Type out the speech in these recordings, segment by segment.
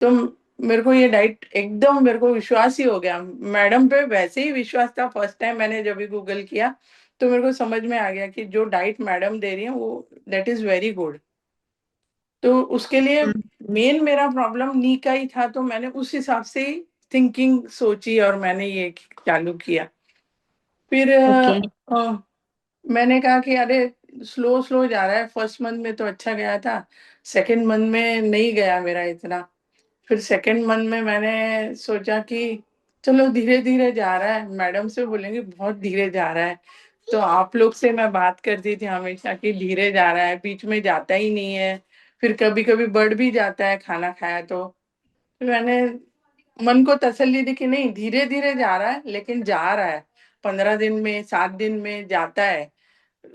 तो मेरे को ये डाइट एकदम मेरे को विश्वास ही हो गया। मैडम पे वैसे ही विश्वास था फर्स्ट टाइम मैंने जब भी गूगल किया, तो मेरे को समझ में आ गया कि जो डाइट मैडम दे रही है वो दैट इज वेरी गुड। तो उसके लिए हम्म। मेन मेरा प्रॉब्लम नी का ही था, तो मैंने उस हिसाब से ही थिंकिंग सोची और मैंने ये चालू किया। फिर ओके। मैंने कहा कि अरे स्लो स्लो जा रहा है, फर्स्ट मंथ में तो अच्छा गया था, सेकंड मंथ में नहीं गया मेरा इतना। फिर सेकंड मंथ में मैंने सोचा कि चलो धीरे धीरे जा रहा है, मैडम से बोलेंगे बहुत धीरे जा रहा है। तो आप लोग से मैं बात करती थी हमेशा कि धीरे जा रहा है, बीच में जाता ही नहीं है, फिर कभी कभी बढ़ भी जाता है खाना खाया तो। फिर मैंने मन को तसल्ली दी कि नहीं धीरे धीरे जा रहा है लेकिन जा रहा है, 15 दिन में 7 दिन में जाता है,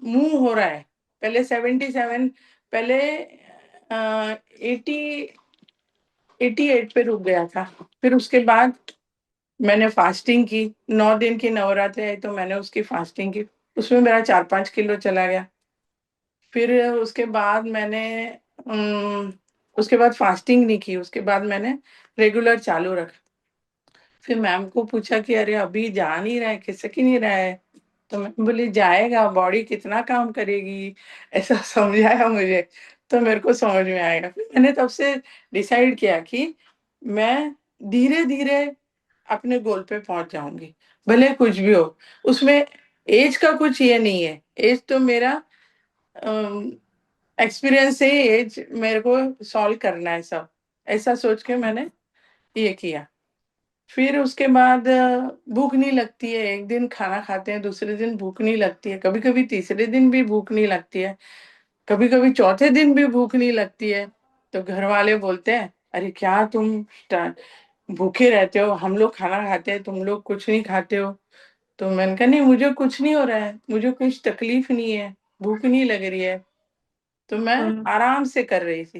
मूव हो रहा है। पहले 77, पहले 88 पे रुक गया था। फिर उसके बाद मैंने फास्टिंग की, 9 दिन की नवरात्रि आई तो मैंने उसकी फास्टिंग की, उसमें मेरा 4-5 किलो चला गया। फिर उसके बाद मैंने अम, उसके बाद फास्टिंग नहीं की, उसके बाद मैंने रेगुलर चालू रखा। फिर मैम को पूछा कि अरे अभी जा नहीं रहा है, खिसक ही नहीं रहा है। तो मैं बोली जाएगा, बॉडी कितना काम करेगी, ऐसा समझाया मुझे। तो मेरे को समझ में आएगा, फिर मैंने तब से डिसाइड किया कि मैं धीरे धीरे अपने गोल पे पहुंच जाऊंगी, भले कुछ भी हो। उसमें एज का कुछ ये नहीं है, एज तो मेरा एक्सपीरियंस से एज मेरे को सॉल्व करना है सब, ऐसा सोच के मैंने ये किया। फिर उसके बाद भूख नहीं लगती है, एक दिन खाना खाते हैं दूसरे दिन भूख नहीं लगती है, कभी कभी तीसरे दिन भी भूख नहीं लगती है, कभी कभी चौथे दिन भी भूख नहीं लगती है। तो घर वाले बोलते हैं अरे क्या तुम भूखे रहते हो, हम लोग खाना खाते हैं तुम लोग कुछ नहीं खाते हो। तो मैंने कहा नहीं मुझे कुछ नहीं हो रहा है, मुझे कुछ तकलीफ नहीं है, भूख नहीं लग रही है। तो मैं हम्म। आराम से कर रही थी,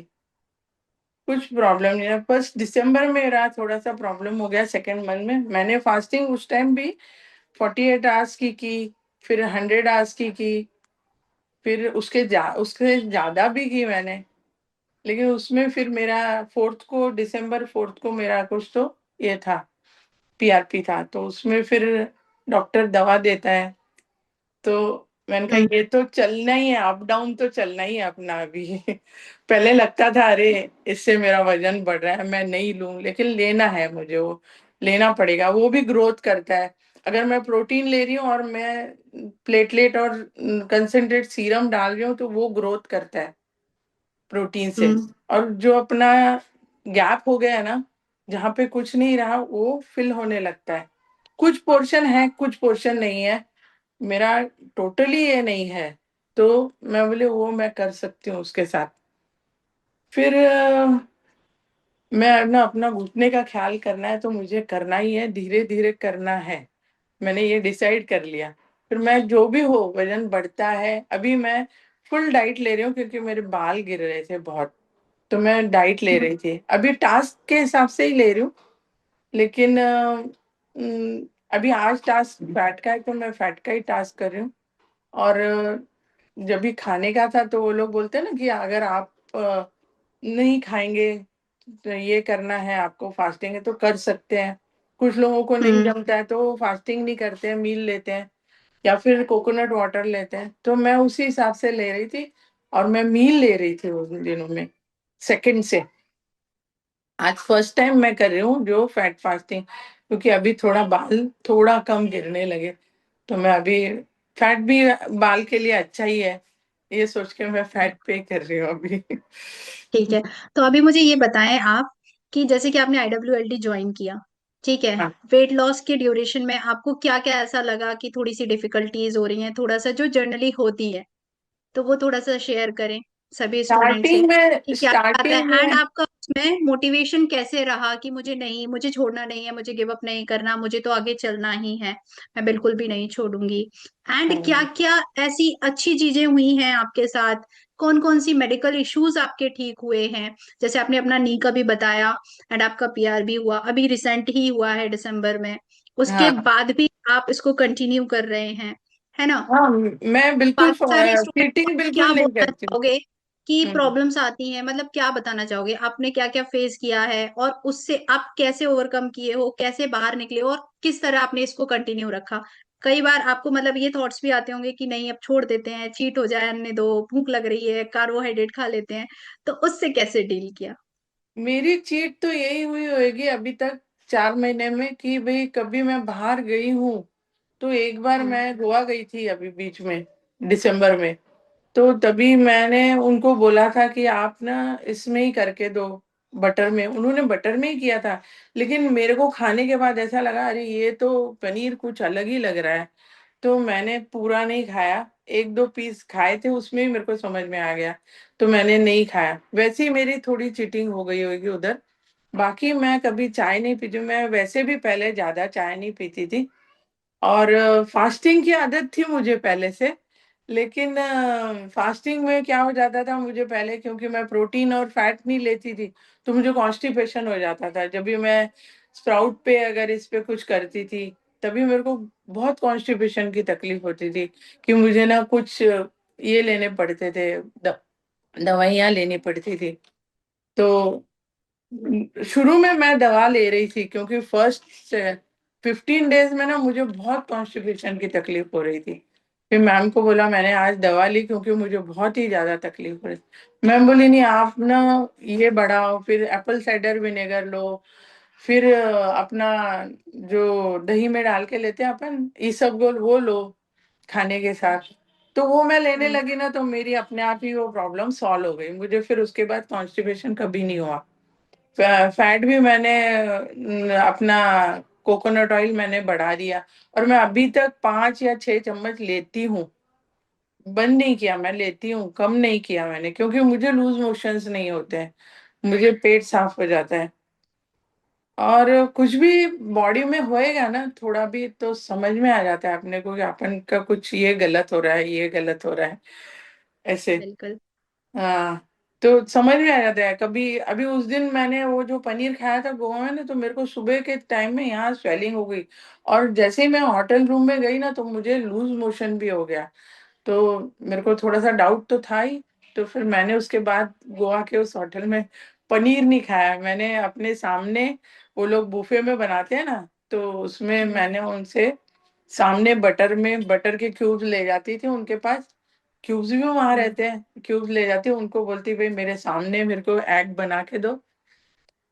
कुछ प्रॉब्लम नहीं है। बस दिसंबर में मेरा थोड़ा सा प्रॉब्लम हो गया, सेकेंड मंथ में मैंने फास्टिंग उस टाइम भी 48 आवर्स की, फिर 100 आवर्स की, फिर उसके ज्यादा भी की मैंने। लेकिन उसमें फिर मेरा दिसंबर 4 को मेरा कुछ तो ये था, पीआरपी था, तो उसमें फिर डॉक्टर दवा देता है। तो मैंने कहा हम्म। ये तो चलना ही है, अप डाउन तो चलना ही है अपना अभी। पहले लगता था अरे इससे मेरा वजन बढ़ रहा है मैं नहीं लूं, लेकिन लेना है मुझे, वो लेना पड़ेगा, वो भी ग्रोथ करता है। अगर मैं प्रोटीन ले रही हूँ और मैं प्लेटलेट और कंसंट्रेट सीरम डाल रही हूँ तो वो ग्रोथ करता है प्रोटीन से। हम्म। और जो अपना गैप हो गया है ना, जहाँ पे कुछ नहीं रहा वो फिल होने लगता है। कुछ पोर्शन है कुछ पोर्शन नहीं है, मेरा टोटली ये नहीं है। तो मैं बोले वो मैं कर सकती हूँ उसके साथ। फिर मैं ना अपना घुटने का ख्याल करना है तो मुझे करना ही है, धीरे धीरे करना है, मैंने ये डिसाइड कर लिया। फिर मैं जो भी हो वजन बढ़ता है, अभी मैं फुल डाइट ले रही हूँ क्योंकि मेरे बाल गिर रहे थे बहुत, तो मैं डाइट ले रही थी, अभी टास्क के हिसाब से ही ले रही हूँ। लेकिन अभी आज टास्क फैट का है तो मैं फैट का ही टास्क कर रही हूँ। और जब भी खाने का था तो वो लोग बोलते हैं ना कि अगर आप नहीं खाएंगे तो ये करना है आपको, फास्टिंग है तो कर सकते हैं। कुछ लोगों को नहीं हम्म। जमता है तो वो फास्टिंग नहीं करते हैं, मील लेते हैं या फिर कोकोनट वाटर लेते हैं, तो मैं उसी हिसाब से ले रही थी। और मैं मील ले रही थी उन दिनों में, सेकंड से। आज फर्स्ट टाइम मैं कर रही हूँ जो फैट फास्टिंग, क्योंकि अभी थोड़ा बाल थोड़ा कम गिरने लगे, तो मैं अभी फैट भी बाल के लिए अच्छा ही है, ये सोच के मैं फैट पे कर रही हूँ अभी। ठीक है। तो अभी मुझे ये बताएं आप कि जैसे कि आपने IWLD ज्वाइन किया, ठीक है, हाँ, वेट लॉस के ड्यूरेशन में आपको क्या क्या ऐसा लगा कि थोड़ी सी डिफिकल्टीज हो रही हैं, थोड़ा सा जो जनरली होती है, तो वो थोड़ा सा शेयर करें सभी स्टूडेंट से स्टार्टिंग में कि क्या आता स्टार्टिंग है, एंड में आपका उसमें मोटिवेशन कैसे रहा कि मुझे नहीं, मुझे छोड़ना नहीं है, मुझे गिव अप नहीं करना, मुझे तो आगे चलना ही है, मैं बिल्कुल भी नहीं छोड़ूंगी। एंड क्या हाँ, क्या ऐसी अच्छी चीजें हुई हैं आपके साथ, कौन कौन सी मेडिकल इश्यूज आपके ठीक हुए हैं, जैसे आपने अपना नी का भी बताया, एंड आपका PR भी हुआ, अभी रिसेंट ही हुआ है दिसंबर में, उसके हाँ, बाद भी आप इसको कंटिन्यू कर रहे हैं, है ना? हाँ, मैं बिल्कुल बाकी सारे स्टूडेंट को फ्लीटिंग क्या बिल्कुल नहीं बोलना करती हूँ। चाहोगे? की हम्म। प्रॉब्लम्स आती हैं, मतलब क्या बताना चाहोगे, आपने क्या क्या फेस किया है और उससे आप कैसे ओवरकम किए हो, कैसे बाहर निकले हो, और किस तरह आपने इसको कंटिन्यू रखा? कई बार आपको मतलब ये थॉट्स भी आते होंगे कि नहीं अब छोड़ देते हैं, चीट हो जाए, अन्य दो, भूख लग रही है, कार्बोहाइड्रेट खा लेते हैं, तो उससे कैसे डील किया? मेरी चीट तो यही हुई होगी अभी तक 4 महीने में कि भाई कभी मैं बाहर गई हूँ। तो एक बार हम्म। मैं गोवा गई थी अभी बीच में, दिसंबर में। तो तभी मैंने उनको बोला था कि आप ना इसमें ही करके दो, बटर में। उन्होंने बटर में ही किया था, लेकिन मेरे को खाने के बाद ऐसा लगा अरे ये तो पनीर कुछ अलग ही लग रहा है। तो मैंने पूरा नहीं खाया, एक दो पीस खाए थे, उसमें ही मेरे को समझ में आ गया। तो मैंने नहीं खाया। वैसे ही मेरी थोड़ी चीटिंग हो गई होगी उधर। बाकी मैं कभी चाय नहीं पीती, मैं वैसे भी पहले ज्यादा चाय नहीं पीती थी। और फास्टिंग की आदत थी मुझे पहले से। लेकिन फास्टिंग में क्या हो जाता था मुझे पहले, क्योंकि मैं प्रोटीन और फैट नहीं लेती थी, तो मुझे कॉन्स्टिपेशन हो जाता था। जब भी मैं स्प्राउट पे अगर इस पे कुछ करती थी, तभी मेरे को बहुत कॉन्स्टिपेशन की तकलीफ होती थी कि मुझे ना कुछ ये लेने पड़ते थे, दवाइयाँ लेनी पड़ती थी। तो शुरू में मैं दवा ले रही थी, क्योंकि फर्स्ट 15 डेज में ना मुझे बहुत कॉन्स्टिपेशन की तकलीफ हो रही थी। फिर मैम को बोला, मैंने आज दवा ली क्योंकि मुझे बहुत ही ज्यादा तकलीफ हो रही थी। मैम बोली नहीं आप ना ये बढ़ाओ, फिर एप्पल साइडर विनेगर लो, फिर अपना जो दही में डाल के लेते हैं अपन इसबगोल, वो लो खाने के साथ। तो वो मैं लेने हम्म। लगी ना, तो मेरी अपने आप ही वो प्रॉब्लम सॉल्व हो गई। मुझे फिर उसके बाद कॉन्स्टिपेशन कभी नहीं हुआ। फैट भी मैंने अपना कोकोनट ऑयल मैंने बढ़ा दिया। और मैं अभी तक 5 या 6 चम्मच लेती हूँ। बंद नहीं किया, मैं लेती हूँ, कम नहीं किया मैंने, क्योंकि मुझे लूज मोशंस नहीं होते हैं। मुझे पेट साफ हो जाता है। और कुछ भी बॉडी में होएगा ना थोड़ा भी, तो समझ में आ जाता है अपने को कि अपन का कुछ ये गलत हो रहा है, ये गलत हो रहा है, ऐसे। बिल्कुल। हाँ। तो समझ में आ जाता है। कभी अभी उस दिन मैंने वो जो पनीर खाया था गोवा में ना, तो मेरे को सुबह के टाइम में यहाँ स्वेलिंग हो गई। और जैसे ही मैं होटल रूम में गई ना, तो मुझे लूज मोशन भी हो गया। तो मेरे को थोड़ा सा डाउट तो था ही। तो फिर मैंने उसके बाद गोवा के उस होटल में पनीर नहीं खाया। मैंने अपने सामने, वो लोग बुफे में बनाते हैं ना, तो उसमें हम्म। मैंने उनसे सामने बटर में बटर के क्यूब्स ले जाती थी उनके पास। क्यूब्स भी वहां हम्म। रहते हैं, क्यूब्स ले जाती हूँ, उनको बोलती भाई मेरे सामने मेरे को एग बना के दो।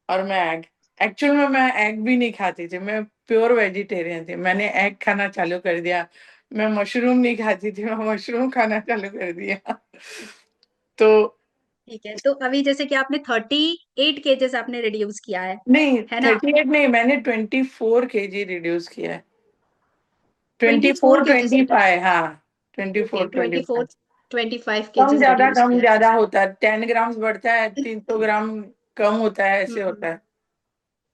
और मैं एग, एक्चुअल में मैं एग भी नहीं खाती थी, मैं प्योर वेजिटेरियन थी। मैंने एग खाना चालू कर दिया। मैं मशरूम नहीं खाती थी, मैं मशरूम खाना चालू कर दिया। तो ठीक है, तो अभी जैसे कि आपने 38 केजेस आपने रिड्यूस किया नहीं, है ना? 38 नहीं, मैंने 24 kg रिड्यूस किया है। Twenty 24 four kgs twenty reduce. Five हाँ। Twenty okay, four twenty 24, five 25 kgs reduce कम किया। ज्यादा होता है, 10 ग्राम बढ़ता है, 300 ग्राम कम होता है, ऐसे हम्म। होता है।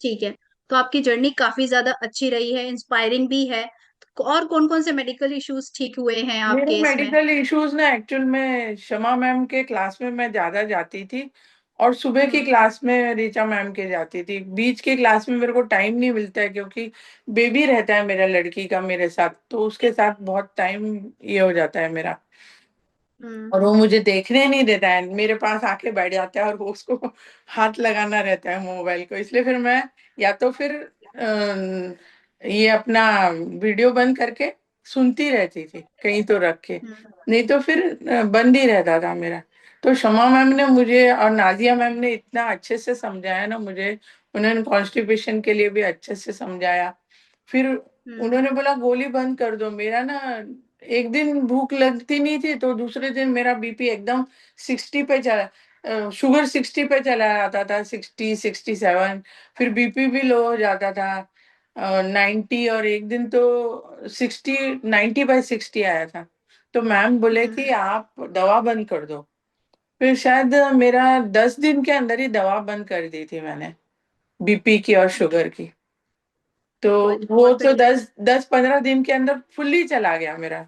ठीक है, तो आपकी जर्नी काफी ज्यादा अच्छी रही है, इंस्पायरिंग भी है। और कौन कौन से मेडिकल इश्यूज ठीक हुए हैं मेरे आपके इसमें? मेडिकल इश्यूज ना एक्चुअल में शमा मैम के क्लास में मैं ज्यादा जाती थी। और सुबह की हम्म। क्लास में रीचा मैम के जाती थी। बीच की क्लास में मेरे को टाइम नहीं मिलता है, क्योंकि बेबी रहता है मेरा लड़की का मेरे साथ, तो उसके साथ बहुत टाइम ये हो जाता है मेरा। हम्म। और वो मुझे देखने नहीं देता है, मेरे पास आके बैठ जाता है, और वो उसको हाथ लगाना रहता है मोबाइल को। इसलिए फिर मैं या तो फिर ये अपना वीडियो बंद करके सुनती रहती थी कहीं तो रख के। हम्म। नहीं तो फिर बंद ही रहता था मेरा। तो शमा मैम ने मुझे और नाजिया मैम ने इतना अच्छे से समझाया ना मुझे। उन्होंने कॉन्स्टिपेशन के लिए भी अच्छे से समझाया। फिर हम्म। उन्होंने बोला गोली बंद कर दो। मेरा ना एक दिन भूख लगती नहीं थी, तो दूसरे दिन मेरा बीपी एकदम 60 पे चला, शुगर 60 पे चला जाता था, 60 67। फिर बीपी भी लो हो जाता था, 90। और एक दिन तो 90/60 आया था। तो मैम बोले हम्म। कि आप दवा बंद कर दो। फिर शायद मेरा 10 दिन के अंदर ही दवा बंद कर दी थी मैंने, बीपी की और शुगर की। तो बहुत वो बहुत तो बढ़िया। 10 10 15 दिन के अंदर फुल्ली चला गया मेरा।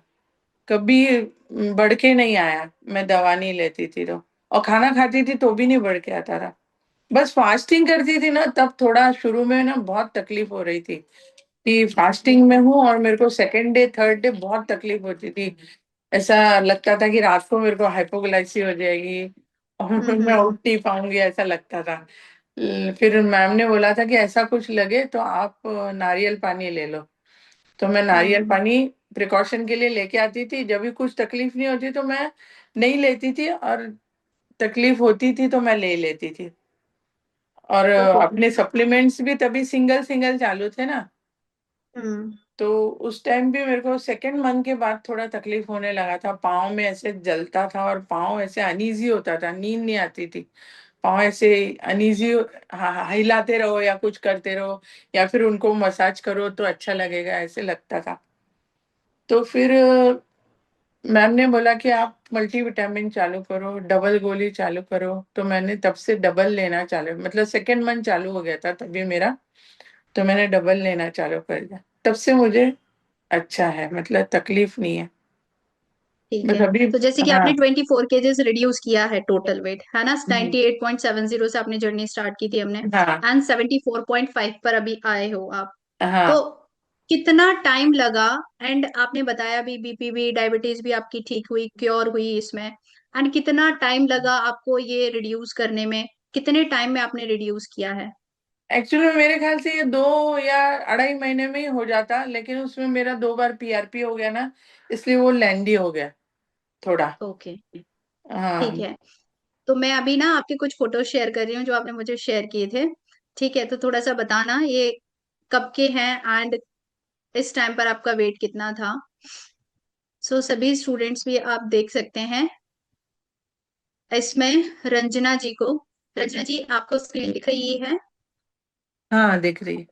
कभी बढ़ के नहीं आया, मैं दवा नहीं लेती थी तो। और खाना खाती थी तो भी नहीं बढ़ के आता था। बस फास्टिंग करती थी ना, तब थोड़ा शुरू में ना बहुत तकलीफ हो रही थी कि फास्टिंग में हूँ, और मेरे को सेकेंड डे थर्ड डे बहुत तकलीफ होती थी। ऐसा लगता था कि रात को मेरे को हाइपोग्लाइसी हो जाएगी। और मैं हम्म। उठ नहीं पाऊंगी ऐसा लगता था। फिर मैम ने बोला था कि ऐसा कुछ लगे तो आप नारियल पानी ले लो। तो मैं नारियल हम्म। पानी प्रिकॉशन के लिए लेके आती थी, जब भी कुछ तकलीफ नहीं होती तो मैं नहीं लेती थी, और तकलीफ होती थी तो मैं ले लेती थी। और ओहो। अपने सप्लीमेंट्स भी तभी सिंगल सिंगल चालू थे ना। हम्म। तो उस टाइम भी मेरे को सेकेंड मंथ के बाद थोड़ा तकलीफ होने लगा था, पाँव में ऐसे जलता था और पाँव ऐसे अनईजी होता था, नींद नहीं आती थी। पाँव ऐसे अनईजी, हिलाते रहो या कुछ करते रहो, या फिर उनको मसाज करो तो अच्छा लगेगा, ऐसे लगता था। तो फिर मैम ने बोला कि आप मल्टीविटामिन चालू करो, डबल गोली चालू करो। तो मैंने तब से डबल लेना चालू, मतलब सेकेंड मंथ चालू हो गया था तभी मेरा। तो मैंने डबल लेना चालू कर दिया, तब से मुझे अच्छा है, मतलब तकलीफ नहीं है। ठीक बस है। अभी। तो जैसे कि हाँ। आपने 24 केजेस रिड्यूस किया है टोटल वेट, है ना? हम्म, 98.70 से आपने जर्नी स्टार्ट की थी हमने, हाँ। एंड 74.5 पर अभी आए हो आप। तो हाँ, कितना टाइम लगा? एंड आपने बताया भी, बीपी भी, डायबिटीज भी आपकी ठीक हुई, क्योर हुई इसमें। एंड कितना टाइम लगा आपको ये रिड्यूस करने में? कितने टाइम में आपने रिड्यूस किया है? एक्चुअली मेरे ख्याल से ये 2 या 2.5 महीने में ही हो जाता, लेकिन उसमें मेरा 2 बार पीआरपी हो गया ना, इसलिए वो लेंदी हो गया थोड़ा। ओके। ठीक हाँ। है। तो मैं अभी ना आपके कुछ फोटो शेयर कर रही हूँ जो आपने मुझे शेयर किए थे। ठीक है, तो थोड़ा सा बताना ये कब के हैं, एंड इस टाइम पर आपका वेट कितना था। सो सभी स्टूडेंट्स भी आप देख सकते हैं इसमें। रंजना जी को, रंजना जी आपको स्क्रीन दिख रही है? हाँ, दिख रही है।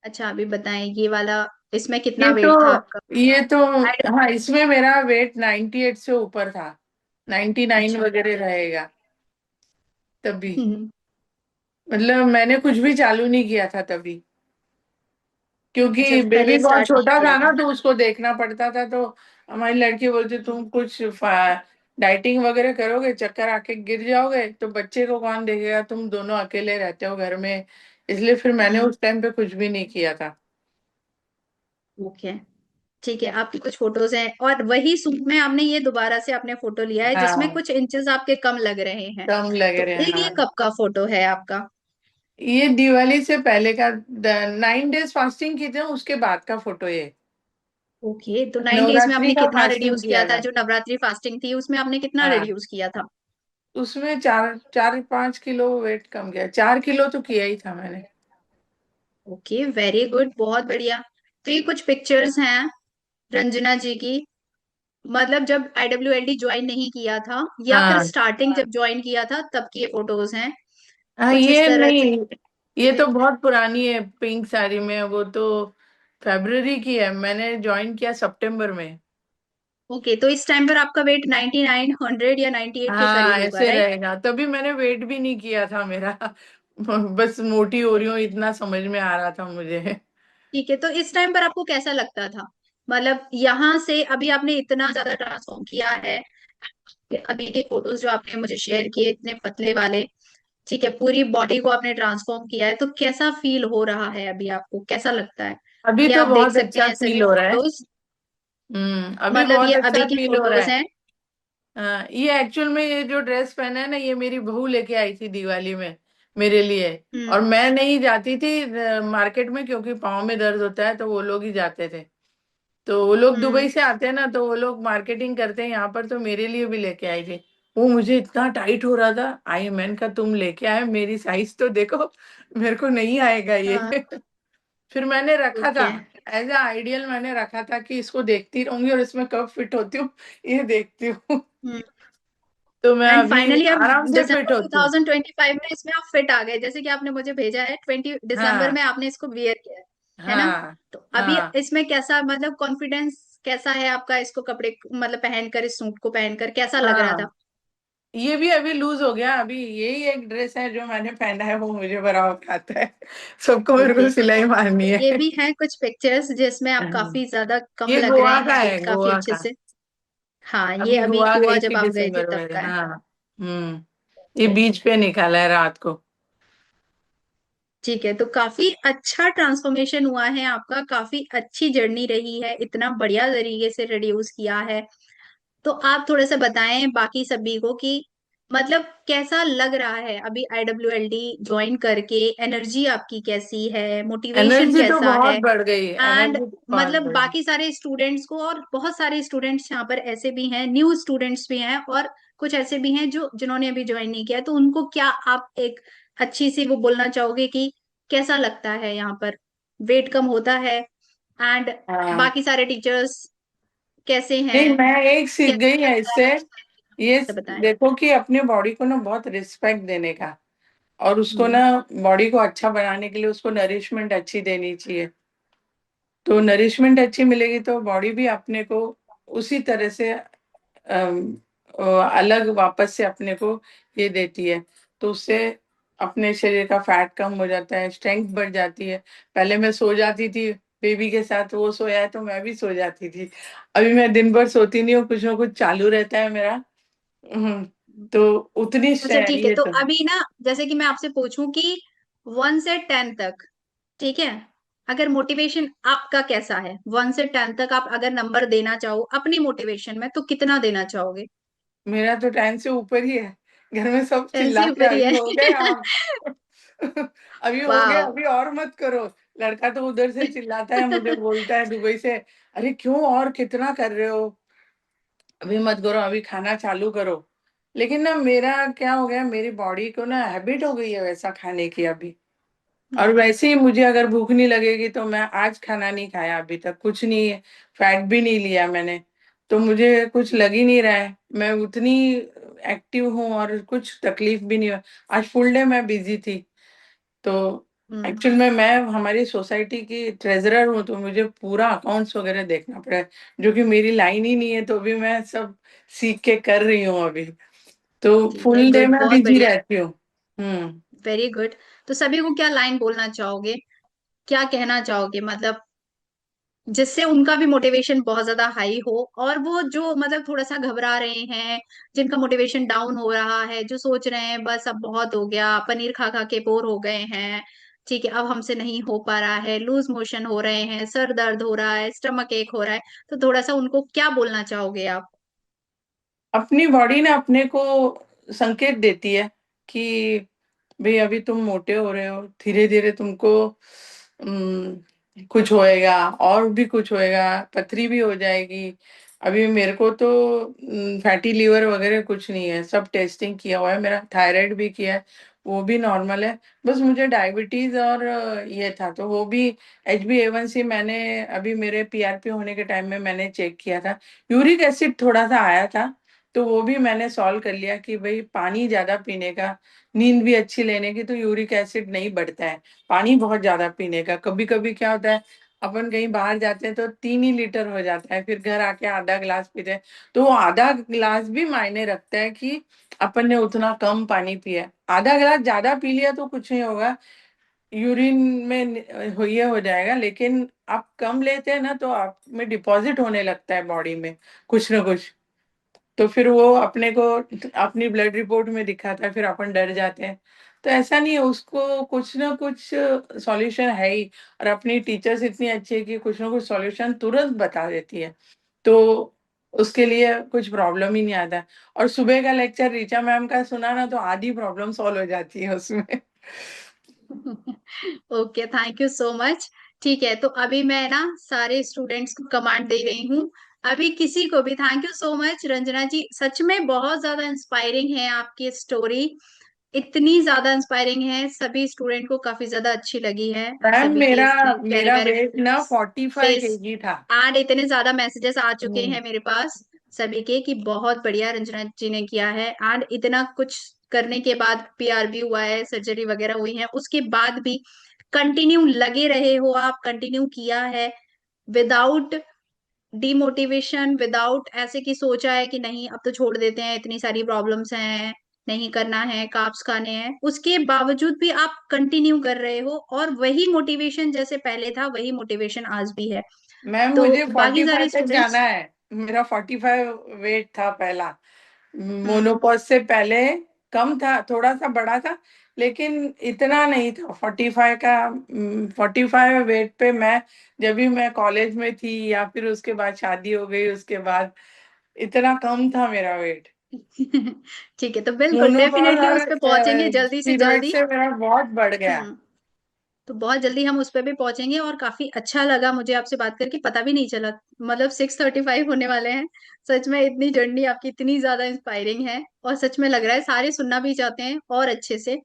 अच्छा, अभी बताएं ये वाला, इसमें कितना ये तो वेट था आपका? ये तो Add- हाँ, इसमें मेरा वेट 98 से ऊपर था, 99 अच्छा। वगैरह रहेगा तभी। हम्म। मतलब मैंने कुछ भी चालू नहीं किया था तभी, अच्छा, क्योंकि बेबी पहले बहुत स्टार्ट नहीं छोटा किया था ना, था। तो उसको देखना पड़ता था। तो हमारी लड़की बोलती तुम कुछ डाइटिंग वगैरह करोगे, चक्कर आके गिर जाओगे, तो बच्चे को कौन देखेगा, तुम दोनों अकेले रहते हो घर में। इसलिए फिर मैंने हम्म। उस टाइम पे कुछ भी नहीं किया था। ओके। ठीक है, आपकी कुछ फोटोज हैं, और वही सूट में आपने ये दोबारा से आपने फोटो लिया है जिसमें हाँ, कुछ इंचेस आपके कम लग रहे हैं। कम लग तो रहे हैं, ये हाँ। कब का फोटो है आपका? ये दिवाली से पहले का, 9 डेज फास्टिंग की थी उसके बाद का फोटो ये। ओके, तो 9 डेज में नवरात्रि आपने का कितना फास्टिंग रिड्यूस किया किया था? था। जो नवरात्रि फास्टिंग थी उसमें आपने कितना हाँ, रिड्यूस किया था? उसमें 4-5 किलो वेट कम गया, 4 किलो तो किया ही था मैंने। ओके, वेरी गुड, बहुत बढ़िया। तो ये कुछ पिक्चर्स हैं रंजना जी की, मतलब जब IWLD ज्वाइन नहीं किया था, या फिर हाँ। स्टार्टिंग जब ज्वाइन किया था तब की फोटोज हैं। हाँ, कुछ इस ये तरह नहीं, ये से। तो बहुत पुरानी है, पिंक साड़ी में, वो तो फरवरी की है, मैंने ज्वाइन किया सितंबर में। ओके, तो इस टाइम पर आपका वेट 99, 100 या 98 के हाँ, करीब होगा, ऐसे राइट? रहेगा, तभी मैंने वेट भी नहीं किया था मेरा। बस मोटी हो रही हूँ इतना समझ में आ रहा था मुझे। ठीक है, तो इस टाइम पर आपको कैसा लगता था? मतलब यहाँ से अभी आपने इतना ज्यादा ट्रांसफॉर्म किया है, अभी के फोटोज जो आपने मुझे शेयर किए इतने पतले वाले, ठीक है, पूरी बॉडी को आपने ट्रांसफॉर्म किया है, तो कैसा फील हो रहा है अभी? आपको कैसा लगता है? अभी ये तो आप देख बहुत सकते अच्छा हैं सभी फील हो रहा है। फोटोज। अभी मतलब ये बहुत अभी अच्छा की फील हो रहा फोटोज है। हैं। ये एक्चुअल में ये जो ड्रेस पहना है ना, ये मेरी बहू लेके आई थी दिवाली में मेरे लिए। हम्म। और मैं नहीं जाती थी मार्केट में, क्योंकि पाँव में दर्द होता है, तो वो लोग ही जाते थे। तो वो लोग दुबई हम्म। से आते हैं ना, तो वो लोग मार्केटिंग करते हैं यहाँ पर, तो मेरे लिए भी लेके आई थी। वो मुझे इतना टाइट हो रहा था, आई मैंने कहा तुम लेके आए, मेरी साइज तो देखो, मेरे को नहीं आएगा ये। हाँ। फिर मैंने रखा था, ओके। एज अ आइडियल मैंने रखा था कि इसको देखती रहूंगी और इसमें कब फिट होती हूँ, ये देखती हूँ। हम्म। तो मैं एंड अभी फाइनली अब आराम से फिट दिसंबर होती हूँ। 2025 में इसमें आप फिट आ गए, जैसे कि आपने मुझे भेजा है, 20 दिसंबर हाँ, में आपने इसको वियर किया है ना? हाँ, तो अभी हाँ, इसमें कैसा, मतलब कॉन्फिडेंस कैसा है आपका? इसको कपड़े मतलब पहनकर, इस सूट को पहनकर कैसा लग रहा था? हाँ। ये भी अभी लूज हो गया, अभी यही एक ड्रेस है जो मैंने पहना है, वो मुझे बराबर आता है। सबको मेरे ओके, को सिलाई मारनी तो ये है। भी है कुछ पिक्चर्स जिसमें आप काफी ज्यादा कम ये लग रहे गोवा का हैं, है, वेट काफी गोवा अच्छे का। से। हाँ, ये अभी अभी गोवा गोवा गई थी जब आप गए थे दिसंबर तब में, का है। हाँ। ये बीच पे निकाला है रात को। ठीक है, तो काफी अच्छा ट्रांसफॉर्मेशन हुआ है आपका, काफी अच्छी जर्नी रही है, इतना बढ़िया तरीके से रिड्यूस किया है। तो आप थोड़ा सा बताएं बाकी सभी को कि मतलब कैसा लग रहा है अभी IWLD ज्वाइन करके? एनर्जी आपकी कैसी है, मोटिवेशन एनर्जी तो कैसा बहुत है? बढ़ गई, एंड एनर्जी तो बहुत मतलब बढ़ गई। बाकी सारे स्टूडेंट्स को, और बहुत सारे स्टूडेंट्स यहाँ पर ऐसे भी हैं, न्यू स्टूडेंट्स भी हैं, और कुछ ऐसे भी हैं जो जिन्होंने अभी ज्वाइन नहीं किया, तो उनको क्या आप एक अच्छी सी वो बोलना चाहोगे कि कैसा लगता है यहाँ पर? वेट कम होता है? एंड हाँ। बाकी सारे टीचर्स कैसे नहीं, हैं? मैं एक सीख कैसा गई है लगता इससे, है? ये तो बताएं। देखो कि अपने बॉडी को ना बहुत रिस्पेक्ट देने का, और उसको हम्म। ना बॉडी को अच्छा बनाने के लिए उसको नरिशमेंट अच्छी देनी चाहिए। तो नरिशमेंट अच्छी मिलेगी तो बॉडी भी अपने को उसी तरह से अलग वापस से अपने को ये देती है। तो उससे अपने शरीर का फैट कम हो जाता है, स्ट्रेंथ बढ़ जाती है। पहले मैं सो जाती थी बेबी के साथ, वो सोया है तो मैं भी सो जाती थी। अभी मैं दिन भर सोती नहीं हूँ, कुछ ना कुछ चालू रहता है मेरा। हम्म, तो उतनी अच्छा ठीक है, ये तो तो अभी ना जैसे कि मैं आपसे पूछूं कि 1 से 10 तक, ठीक है, अगर मोटिवेशन आपका कैसा है, 1 से 10 तक आप अगर नंबर देना चाहो अपनी मोटिवेशन में, तो कितना देना चाहोगे? मेरा तो 10 से ऊपर ही है। घर में सब 10 से चिल्लाते हैं, ऊपर ही अभी है? हो गए आप। अभी हो गया, वाह। अभी और मत करो। लड़का तो उधर से चिल्लाता है, मुझे बोलता है दुबई से, अरे क्यों और कितना कर रहे हो, अभी मत करो, अभी खाना चालू करो। लेकिन ना मेरा क्या हो गया, मेरी बॉडी को ना हैबिट हो गई है वैसा खाने की अभी। और हम्म। वैसे ही मुझे अगर भूख नहीं लगेगी तो मैं आज खाना नहीं खाया, अभी तक कुछ नहीं है, फैट भी नहीं लिया मैंने, तो मुझे कुछ लग ही नहीं रहा है, मैं उतनी एक्टिव हूँ और कुछ तकलीफ भी नहीं हुआ। आज फुल डे मैं बिजी थी। तो हम्म। एक्चुअल में मैं हमारी सोसाइटी की ट्रेजरर हूँ, तो मुझे पूरा अकाउंट्स वगैरह देखना पड़ा है, जो कि मेरी लाइन ही नहीं है, तो भी मैं सब सीख के कर रही हूँ अभी। तो ठीक है, फुल डे गुड, मैं बहुत बिजी बढ़िया, रहती हूँ। हम्म। Very good. तो सभी को क्या लाइन बोलना चाहोगे, क्या कहना चाहोगे, मतलब जिससे उनका भी मोटिवेशन बहुत ज्यादा हाई हो, और वो जो मतलब थोड़ा सा घबरा रहे हैं, जिनका मोटिवेशन डाउन हो रहा है, जो सोच रहे हैं बस अब बहुत हो गया, पनीर खा खा के बोर हो गए हैं, ठीक है, अब हमसे नहीं हो पा रहा है, लूज मोशन हो रहे हैं, सर दर्द हो रहा है, स्टमक एक हो रहा है, तो थोड़ा सा उनको क्या बोलना चाहोगे आप? अपनी बॉडी ना अपने को संकेत देती है कि भाई अभी तुम मोटे हो रहे हो, धीरे धीरे तुमको कुछ होएगा, और भी कुछ होएगा, पथरी भी हो जाएगी। अभी मेरे को तो फैटी लीवर वगैरह कुछ नहीं है, सब टेस्टिंग किया हुआ है, मेरा थायराइड भी किया है, वो भी नॉर्मल है। बस मुझे डायबिटीज और ये था, तो वो भी HbA1c मैंने अभी मेरे PRP होने के टाइम में मैंने चेक किया था। यूरिक एसिड थोड़ा सा आया था, तो वो भी मैंने सॉल्व कर लिया कि भाई पानी ज्यादा पीने का, नींद भी अच्छी लेने की, तो यूरिक एसिड नहीं बढ़ता है। पानी बहुत ज्यादा पीने का, कभी कभी क्या होता है अपन कहीं बाहर जाते हैं तो 3 ही लीटर हो जाता है, फिर घर आके आधा गिलास पीते हैं, तो वो आधा गिलास भी मायने रखता है कि अपन ने उतना कम पानी पिया है। आधा गिलास ज्यादा पी लिया तो कुछ नहीं होगा, यूरिन में ये हो जाएगा, लेकिन आप कम लेते हैं ना तो आप में डिपॉजिट होने लगता है बॉडी में कुछ ना कुछ। तो फिर वो अपने को अपनी ब्लड रिपोर्ट में दिखाता है, फिर अपन डर जाते हैं। तो ऐसा नहीं है, उसको कुछ ना कुछ सॉल्यूशन है ही। और अपनी टीचर्स इतनी अच्छी है कि कुछ ना कुछ सॉल्यूशन तुरंत बता देती है, तो उसके लिए कुछ प्रॉब्लम ही नहीं आता है। और सुबह का लेक्चर रीचा मैम का सुना ना तो आधी प्रॉब्लम सॉल्व हो जाती है उसमें। Okay, thank you so much. ठीक है, तो अभी मैं ना सारे स्टूडेंट्स को कमांड दे रही हूँ, अभी किसी को भी। Thank you so much Ranjana ji, सच में बहुत ज्यादा इंस्पायरिंग है आपकी स्टोरी, इतनी ज्यादा इंस्पायरिंग है, सभी स्टूडेंट को काफी ज्यादा अच्छी लगी है, मैम सभी के मेरा इतने प्यारे मेरा प्यारे वेट ना 45 फेस, केजी था। एंड इतने ज्यादा मैसेजेस आ चुके हम्म। हैं मेरे पास सभी के कि बहुत बढ़िया रंजना जी ने किया है, एंड इतना कुछ करने के बाद PRB हुआ है, सर्जरी वगैरह हुई है, उसके बाद भी कंटिन्यू लगे रहे हो आप, कंटिन्यू किया है विदाउट डिमोटिवेशन, विदाउट ऐसे की सोचा है कि नहीं अब तो छोड़ देते हैं, इतनी सारी प्रॉब्लम्स हैं, नहीं करना है, कार्ब्स खाने हैं, उसके बावजूद भी आप कंटिन्यू कर रहे हो, और वही मोटिवेशन जैसे पहले था वही मोटिवेशन आज भी है। मैम तो मुझे बाकी 45 सारे तक जाना स्टूडेंट्स। है। मेरा 45 वेट था पहला, हम्म। मोनोपॉज से पहले कम था, थोड़ा सा बड़ा था, लेकिन इतना नहीं था 45 का। 45 वेट पे मैं, जब भी मैं कॉलेज में थी या फिर उसके बाद शादी हो गई उसके बाद, इतना कम था मेरा वेट। ठीक है, तो बिल्कुल मोनोकॉल डेफिनेटली और उस पे पहुंचेंगे जल्दी से स्टीरॉइड जल्दी। से मेरा बहुत बढ़ गया। हम्म। तो बहुत जल्दी हम उस पर भी पहुंचेंगे, और काफी अच्छा लगा मुझे आपसे बात करके, पता भी नहीं चला मतलब 6:35 होने वाले हैं। सच में इतनी जर्नी आपकी इतनी ज्यादा इंस्पायरिंग है, और सच में लग रहा है सारे सुनना भी चाहते हैं और अच्छे से।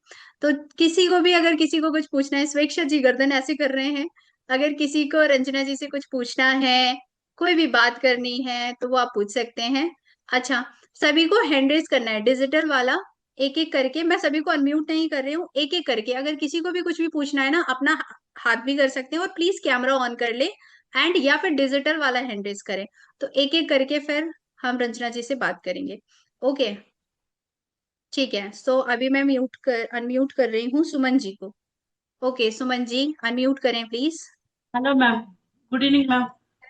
तो किसी को भी अगर किसी को कुछ पूछना है, स्वेच्छा जी गर्दन ऐसे कर रहे हैं, अगर किसी को रंजना जी से कुछ पूछना है, कोई भी बात करनी है, तो वो आप पूछ सकते हैं। अच्छा, सभी को हैंड रेज करना है डिजिटल वाला, एक एक करके। मैं सभी को अनम्यूट नहीं कर रही हूँ, एक एक करके अगर किसी को भी कुछ भी पूछना है ना, अपना हाथ भी कर सकते हैं, और प्लीज कैमरा ऑन कर ले, एंड या फिर डिजिटल वाला हैंड रेज करें। तो एक एक करके फिर हम रंजना जी से बात करेंगे। ओके, ठीक है। सो अभी मैं अनम्यूट कर रही हूँ सुमन जी को। ओके सुमन जी, अनम्यूट करें please. Hello ma'am. Good evening ma'am.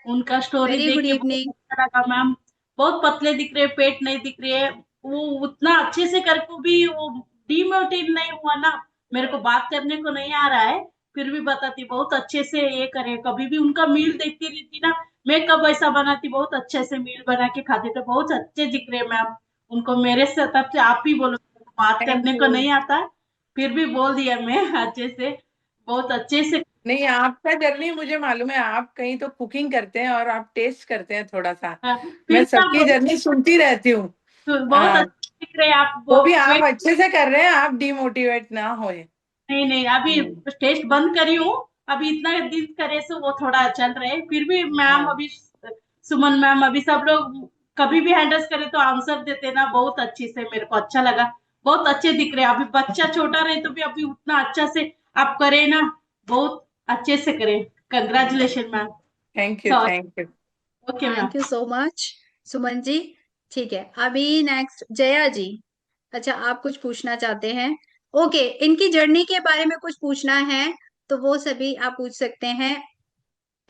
उनका स्टोरी वेरी देख गुड के बहुत इवनिंग। अच्छा लगा मैम। बहुत पतले दिख रहे, पेट नहीं दिख रहे है। वो उतना अच्छे से करके भी वो डिमोटिव नहीं हुआ ना। मेरे को बात करने को नहीं आ रहा है, फिर भी बताती बहुत अच्छे से ये करे। कभी भी उनका मील देखती रहती ना, मैं कब ऐसा बनाती, बहुत अच्छे से मील बना के खाते थे, बहुत अच्छे दिख रहे मैम। उनको मेरे से तरफ से आप ही बोलो, बात थैंक करने को यू। नहीं आता है, फिर भी बोल दिया मैं अच्छे से, बहुत अच्छे से। नहीं, आपका जर्नी मुझे मालूम है, आप कहीं तो कुकिंग करते हैं और आप टेस्ट करते हैं थोड़ा सा। हाँ, फिर मैं भी आप सबकी जर्नी सुनती रहती हूँ। बहुत हाँ, अच्छे दिख रहे हैं आप, वो वो भी आप वेट। अच्छे से कर रहे हैं, आप डिमोटिवेट ना होए। नहीं नहीं, अभी हम्म, टेस्ट बंद करी हूँ। अभी इतना दिन करे से वो थोड़ा चल रहे हैं, फिर भी मैम हाँ, अभी सुमन मैम अभी सब लोग कभी भी हैंडल्स करे तो आंसर देते ना बहुत अच्छे से, मेरे को अच्छा लगा। बहुत अच्छे दिख रहे हैं, अभी बच्चा छोटा रहे तो भी अभी उतना अच्छा से आप करे ना, बहुत अच्छे से करे। Congratulation ma'am. Thank you, sorry. Thank you. Okay ma'am. Thank you so much Suman ji. ठीक है, अभी नेक्स्ट जया जी। अच्छा, आप कुछ पूछना चाहते हैं? ओके, इनकी जर्नी के बारे में कुछ पूछना है तो वो सभी आप पूछ सकते हैं।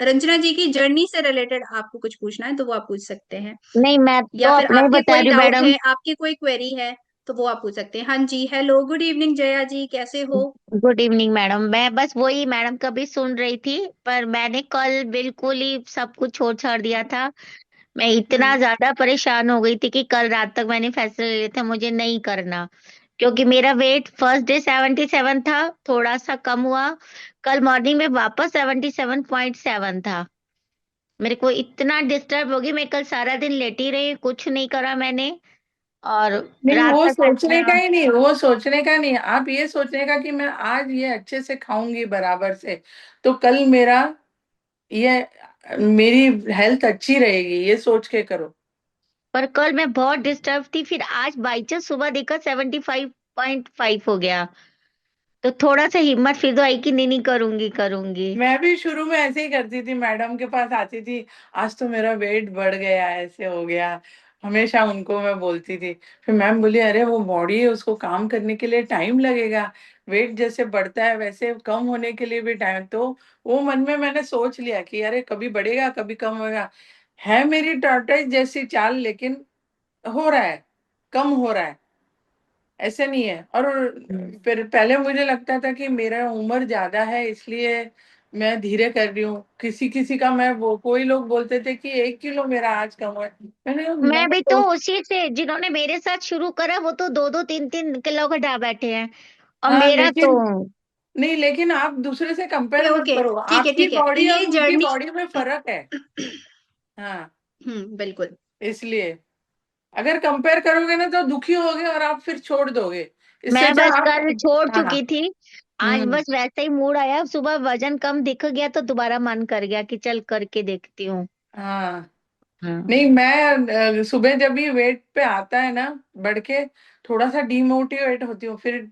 रंजना जी की जर्नी से रिलेटेड आपको कुछ पूछना है तो वो आप पूछ सकते हैं, नहीं, मैं तो या फिर अपना ही आपके बता कोई रही हूँ डाउट मैडम। है, आपकी कोई क्वेरी है, तो वो आप पूछ सकते हैं। हाँ जी, हेलो गुड इवनिंग जया जी, कैसे हो? Good evening madam. मैं बस वही मैडम का भी सुन रही थी, पर मैंने कल बिल्कुल ही सब कुछ छोड़ छाड़ दिया था। मैं इतना हम्म। ज्यादा परेशान हो गई थी कि कल रात तक मैंने फैसला ले लिया था मुझे नहीं करना, क्योंकि मेरा वेट फर्स्ट डे 77 था, थोड़ा सा कम हुआ, कल मॉर्निंग में वापस 77.7 था। मेरे को इतना डिस्टर्ब हो गई, मैं कल सारा दिन लेटी रही, कुछ नहीं करा मैंने। और नहीं, रात वो तक सोचने का मैंने, ही नहीं, वो सोचने का नहीं, आप ये सोचने का कि मैं आज ये अच्छे से खाऊंगी बराबर से, तो कल मेरा ये मेरी हेल्थ अच्छी रहेगी, ये सोच के करो। पर कल मैं बहुत डिस्टर्ब थी, फिर आज बाई चांस सुबह देखा 75.5 हो गया, तो थोड़ा सा हिम्मत फिर तो आई कि नहीं नहीं करूंगी करूंगी। मैं भी शुरू में ऐसे ही करती थी, मैडम के पास आती थी, आज तो मेरा वेट बढ़ गया, ऐसे हो गया, हमेशा उनको मैं बोलती थी। फिर मैम बोली, अरे वो बॉडी है, उसको काम करने के लिए टाइम लगेगा, वेट जैसे बढ़ता है वैसे कम होने के लिए भी टाइम। तो वो मन में मैंने सोच लिया कि अरे कभी बढ़ेगा कभी कम होगा, है मेरी टॉर्टोइज जैसी चाल, लेकिन हो रहा है, कम हो रहा है, ऐसे नहीं है। और फिर पहले मुझे लगता था कि मेरा उम्र ज्यादा है इसलिए मैं धीरे कर रही हूँ, किसी किसी का मैं वो कोई लोग बोलते थे कि 1 किलो मेरा आज कम हुआ है। मैं मैं भी तो तो उसी से, जिन्होंने मेरे साथ शुरू करा वो तो 2-2 3-3 किलो घटा बैठे हैं, और हाँ, मेरा तो, लेकिन नहीं, लेकिन आप दूसरे से ओके कंपेयर मत ओके, करो, ठीक है आपकी ठीक है, तो बॉडी और ये उनकी जर्नी बॉडी में फर्क है। हाँ, बिल्कुल। इसलिए अगर कंपेयर करोगे ना तो दुखी होगे और आप फिर छोड़ दोगे, इससे मैं अच्छा बस आप। कल छोड़ हाँ। चुकी थी। आज हम्म। बस वैसा ही मूड आया, सुबह वजन कम दिख गया तो दोबारा मन कर गया कि चल करके देखती हूँ। हाँ, हाँ। नहीं, मैं सुबह जब भी वेट पे आता है ना बढ़ के, थोड़ा सा डीमोटिवेट होती हूँ। फिर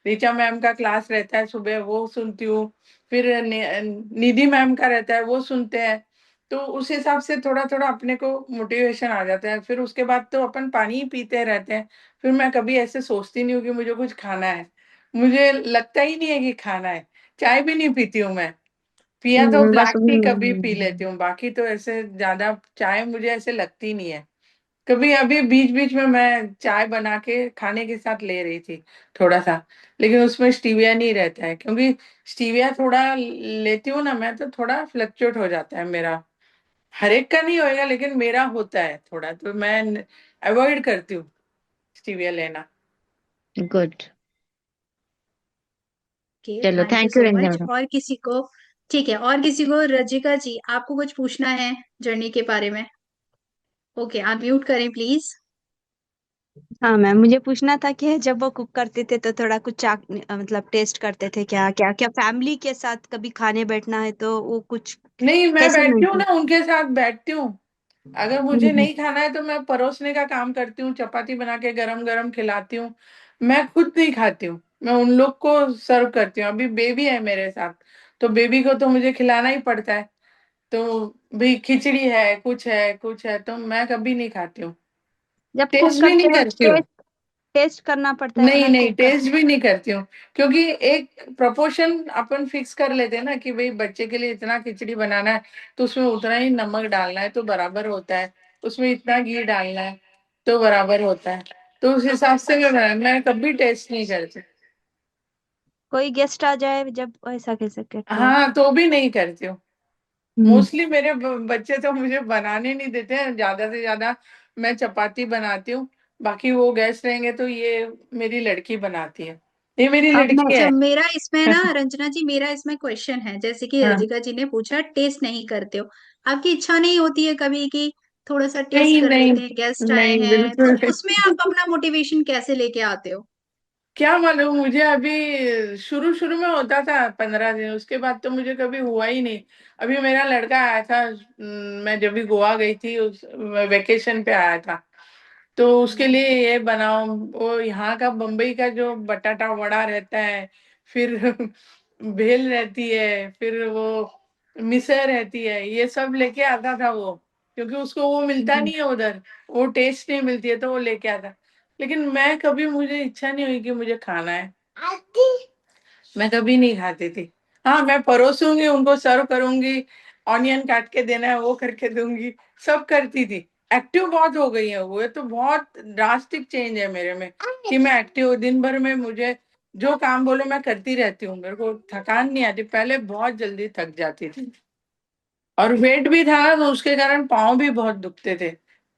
ऋचा मैम का क्लास रहता है सुबह, वो सुनती हूँ। फिर निधि मैम का रहता है, वो सुनते हैं। तो उस हिसाब से थोड़ा थोड़ा अपने को मोटिवेशन आ जाता है। फिर उसके बाद तो अपन पानी ही पीते रहते हैं। फिर मैं कभी ऐसे सोचती नहीं हूँ कि मुझे कुछ खाना है, मुझे लगता ही नहीं है कि खाना है। चाय भी नहीं पीती हूँ मैं, पिया तो बस ब्लैक टी कभी पी लेती हूँ, बाकी तो ऐसे ज्यादा चाय मुझे ऐसे लगती नहीं है। कभी अभी बीच बीच में मैं चाय बना के खाने के साथ ले रही थी थोड़ा सा, लेकिन उसमें स्टीविया नहीं रहता है, क्योंकि स्टीविया थोड़ा लेती हूँ ना मैं तो थोड़ा फ्लक्चुएट हो जाता है मेरा। हर एक का नहीं होएगा लेकिन मेरा होता है थोड़ा, तो मैं अवॉइड करती हूँ। स्टीविया लेना। गुड। ओके, चलो, thank you thank you so Ranjana much. Madam. और किसी को? ठीक है, और किसी को? रजिका जी, आपको कुछ पूछना है जर्नी के बारे में? ओके, आप म्यूट करें प्लीज। हाँ मैम, मुझे पूछना था कि जब वो कुक करते थे तो थोड़ा कुछ मतलब टेस्ट करते थे क्या क्या क्या फैमिली के साथ कभी खाने बैठना है तो वो कुछ नहीं, मैं कैसे बैठती हूँ मेंटेन? ना, उनके साथ बैठती हूँ। अगर मुझे नहीं खाना है तो मैं परोसने का काम करती हूँ, चपाती बना के गरम गरम खिलाती हूँ। मैं खुद नहीं खाती हूँ, मैं उन लोग को सर्व करती हूँ। अभी बेबी है मेरे साथ, तो बेबी को तो मुझे खिलाना ही पड़ता है। तो भी खिचड़ी है, कुछ है, तो मैं कभी नहीं खाती हूँ। जब कुक टेस्ट भी करते नहीं हो करती हूँ। टेस्ट करना पड़ता है नहीं ना नहीं, कुक कर। टेस्ट भी नहीं करती हूँ। क्योंकि एक प्रोपोर्शन अपन फिक्स कर लेते हैं ना कि भाई बच्चे के लिए इतना खिचड़ी बनाना है, तो उसमें उतना ही नमक डालना है तो बराबर होता है, उसमें इतना घी डालना है तो बराबर होता है। तो उस हिसाब से मैं कभी टेस्ट नहीं करती। कोई गेस्ट आ जाए जब ऐसा कैसे करते हो? हाँ, तो भी नहीं करती हूँ। हम्म। मोस्टली मेरे बच्चे तो मुझे बनाने नहीं देते हैं, ज्यादा से ज्यादा मैं चपाती बनाती हूँ। बाकी वो गेस्ट रहेंगे तो ये मेरी लड़की बनाती है, ये मेरी अब मैं लड़की अच्छा, है। मेरा इसमें ना रंजना जी, मेरा इसमें क्वेश्चन है। जैसे कि हाँ। रजिका जी ने पूछा टेस्ट नहीं करते हो, आपकी इच्छा नहीं होती है कभी कि थोड़ा सा टेस्ट नहीं कर नहीं लेते हैं, गेस्ट आए नहीं, हैं, तो बिल्कुल नहीं। उसमें आप अपना मोटिवेशन कैसे लेके आते हो? क्या मालूम, मुझे अभी शुरू शुरू में होता था 15 दिन, उसके बाद तो मुझे कभी हुआ ही नहीं। अभी मेरा लड़का आया था, मैं जब भी गोवा गई थी उस वेकेशन पे आया था, तो उसके लिए ये बनाओ, वो यहाँ का बम्बई का जो बटाटा वड़ा रहता है, फिर भेल रहती है, फिर वो मिसळ रहती है, ये सब लेके आता था वो। क्योंकि उसको वो मिलता नहीं है उधर, वो टेस्ट नहीं मिलती है, तो वो लेके आता। लेकिन मैं कभी, मुझे इच्छा नहीं हुई कि मुझे खाना है, मैं कभी नहीं खाती थी। हाँ, मैं परोसूंगी, उनको सर्व करूंगी, ऑनियन काट के देना है वो करके दूंगी, सब करती थी। एक्टिव बहुत हो गई है वो, ये तो बहुत ड्रास्टिक चेंज है मेरे में कि मैं एक्टिव, दिन भर में मुझे जो काम बोलो मैं करती रहती हूँ, मेरे को थकान नहीं आती। पहले बहुत जल्दी थक जाती थी, और वेट भी था ना, तो उसके कारण पाँव भी बहुत दुखते थे,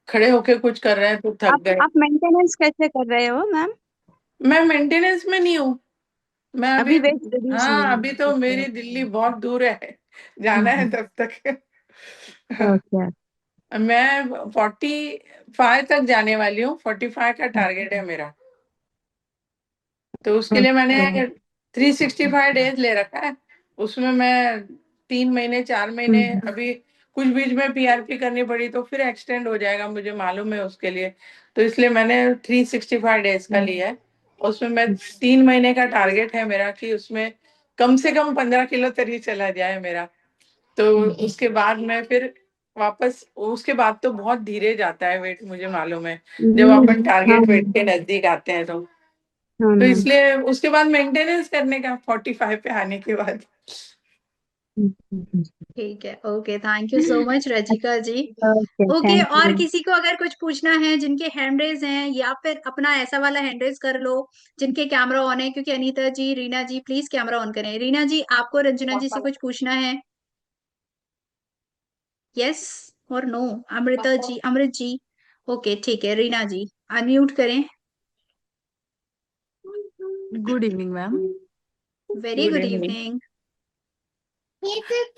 खड़े होके कुछ कर रहे हैं तो थक गए। आप मेंटेनेंस कैसे कर रहे हो मैम? मैं मेंटेनेंस में नहीं हूँ, मैं अभी। अभी वेट रिड्यूस नहीं हाँ, है? अभी तो ओके। मेरी दिल्ली बहुत दूर है, जाना है तब तक। ओके। मैं 45 तक जाने वाली हूँ, 45 का टारगेट है मेरा। तो उसके लिए ओके। मैंने 365 डेज ले रखा है। उसमें मैं 3 महीने 4 महीने, अभी कुछ बीच में पीआरपी करनी पड़ी तो फिर एक्सटेंड हो जाएगा, मुझे मालूम है उसके लिए। तो इसलिए मैंने 365 डेज का लिया है। उसमें मैं 3 महीने का टारगेट है मेरा कि उसमें कम से कम 15 किलो तक चला जाए मेरा। तो उसके बाद मैं फिर वापस, उसके बाद तो बहुत धीरे जाता है वेट, मुझे मालूम है, जब अपन हाँ टारगेट वेट मैम। के नजदीक आते हैं तो। हाँ तो मैम। इसलिए उसके बाद मेंटेनेंस करने का 45 पे आने के बाद। ठीक है, okay, thank you so much Rajika ji. Okay, okay, thank और यू। किसी को अगर कुछ पूछना है जिनके हैंड रेज हैं, या फिर अपना ऐसा वाला हैंड रेज कर लो जिनके कैमरा ऑन है, क्योंकि अनीता जी, रीना जी, प्लीज कैमरा ऑन करें। रीना जी, आपको रंजना जी से कुछ पूछना है? यस और नो? अमृता जी, अमृत जी? ओके, ठीक है, रीना जी अनम्यूट करें। Good evening ma'am. Very good good evening. Evening.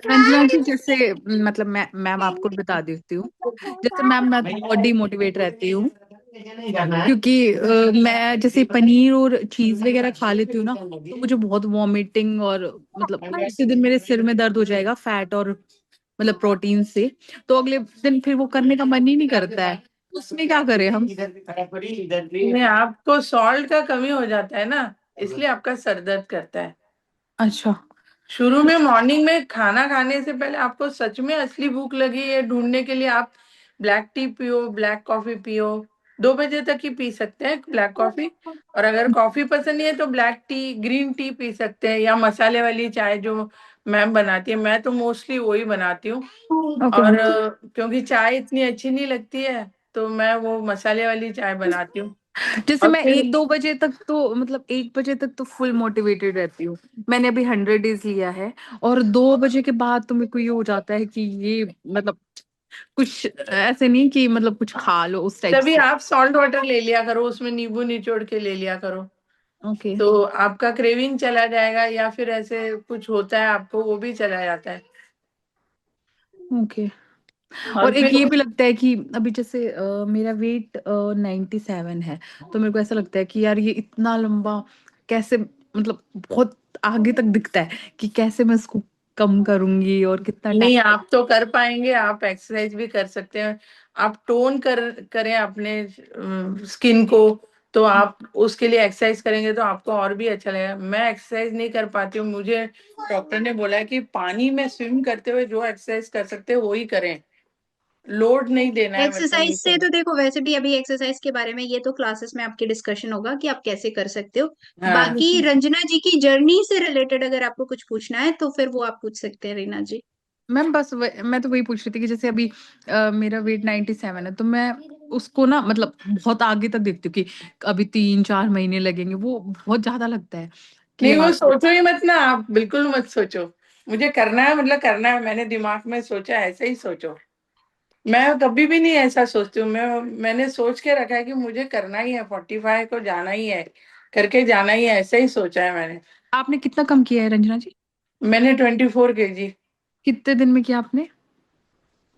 Ranjana ji, जैसे मतलब मैम आपको बता देती हूँ। जैसे मैम मैं तो बहुत डिमोटिवेट रहती हूँ, क्योंकि मैं जैसे पनीर और चीज वगैरह खा लेती हूँ ना, तो मुझे बहुत वॉमिटिंग और मतलब उसी दिन मेरे सिर में दर्द हो जाएगा फैट और मतलब प्रोटीन से। तो अगले दिन फिर वो करने का मन ही नहीं करता है। उसमें क्या करें हम? नहीं, आपको सॉल्ट का कमी हो जाता है ना, इसलिए आपका सर दर्द करता है। अच्छा। शुरू में मॉर्निंग में खाना खाने से पहले आपको सच में असली भूख लगी है ढूंढने के लिए आप ब्लैक टी पियो, ब्लैक कॉफी पियो। 2 बजे तक ही पी सकते हैं ब्लैक कॉफी। और अगर कॉफी पसंद नहीं है तो black T, green tea P सकते हैं, या मसाले वाली चाय जो मैम बनाती है, मैं तो मोस्टली वही बनाती हूँ। ओके। और क्योंकि चाय इतनी अच्छी नहीं लगती है, तो मैं वो मसाले वाली चाय बनाती हूँ। जैसे और मैं फिर 1-2 बजे तक तो मतलब 1 बजे तक तो फुल मोटिवेटेड रहती हूँ। मैंने अभी 100 डेज लिया है, और 2 बजे के बाद तो मेरे को ये हो जाता है कि ये मतलब कुछ ऐसे नहीं कि मतलब कुछ खा लो उस टाइप तभी से। आप सॉल्ट वाटर ले लिया करो, उसमें नींबू निचोड़ के ले लिया करो, ओके। तो आपका क्रेविंग चला जाएगा, या फिर ऐसे कुछ होता है आपको वो भी चला जाता है। ओके। और और एक फिर ये भी लगता है कि अभी जैसे मेरा वेट 97 है, तो मेरे को ऐसा लगता है कि यार ये इतना लंबा कैसे, मतलब बहुत आगे तक दिखता है कि कैसे मैं इसको कम करूंगी और कितना नहीं, टाइम। आप तो कर पाएंगे, आप एक्सरसाइज भी कर सकते हैं, आप टोन करें अपने स्किन को, तो आप उसके लिए एक्सरसाइज करेंगे तो आपको और भी अच्छा लगेगा। मैं एक्सरसाइज नहीं कर पाती हूँ, मुझे डॉक्टर ने बोला है कि पानी में स्विम करते हुए जो एक्सरसाइज कर सकते हैं वो ही करें, लोड नहीं देना है मतलब एक्सरसाइज नीचे से में। तो देखो, वैसे भी अभी एक्सरसाइज के बारे में ये तो क्लासेस में आपके डिस्कशन होगा कि आप कैसे कर सकते हो। हाँ, बाकी रंजना जी की जर्नी से रिलेटेड अगर आपको कुछ पूछना है तो फिर वो आप पूछ सकते हैं रीना जी। मैम बस मैं तो वही पूछ रही थी कि जैसे अभी मेरा वेट 97 है, तो मैं उसको ना मतलब बहुत आगे तक देखती हूँ कि अभी 3-4 महीने लगेंगे, वो बहुत ज्यादा लगता है कि नहीं वो हाँ। सोचो ही मत ना, आप बिल्कुल मत सोचो, मुझे करना है मतलब करना है, मैंने दिमाग में सोचा ऐसे ही सोचो। मैं कभी भी नहीं ऐसा सोचती हूँ, मैंने सोच के रखा है कि मुझे करना ही है, 45 को जाना ही है, करके जाना ही है, ऐसे ही सोचा है मैंने। आपने कितना कम किया है रंजना जी? मैंने 24 kg। कितने दिन में किया आपने?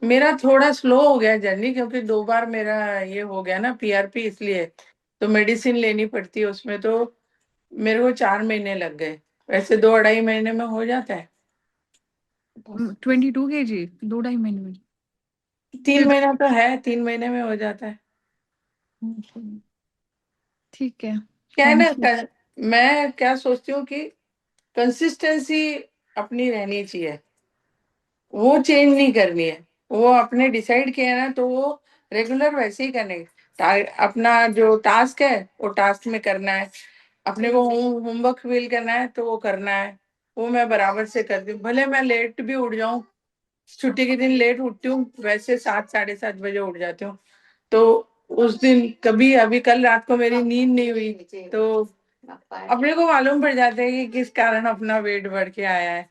मेरा थोड़ा स्लो हो गया जर्नी, क्योंकि 2 बार मेरा ये हो गया ना PRP, इसलिए तो मेडिसिन लेनी पड़ती है उसमें, तो मेरे को 4 महीने लग गए, वैसे 2 2.5 महीने में हो जाता है। 22 kg 2-2.5 महीने में? तीन फिर महीना तो है, 3 महीने में हो जाता है। तो ठीक है। क्या है ना, थैंक यू। मैं क्या सोचती हूँ कि कंसिस्टेंसी अपनी रहनी चाहिए, वो चेंज नहीं करनी है, वो अपने डिसाइड किया है ना तो वो रेगुलर वैसे ही करने, अपना जो टास्क है वो टास्क में करना है, अपने को होमवर्क फिल करना है तो वो करना है, वो मैं बराबर से करती हूँ, भले मैं लेट भी उठ जाऊं, छुट्टी के दिन लेट उठती हूँ, वैसे 7 साढ़े 7 बजे उठ जाती हूँ, तो उस दिन कभी, अभी कल रात को मेरी नींद नहीं हुई, तो अपने को मालूम पड़ जाता है कि किस कारण अपना वेट बढ़ के आया है,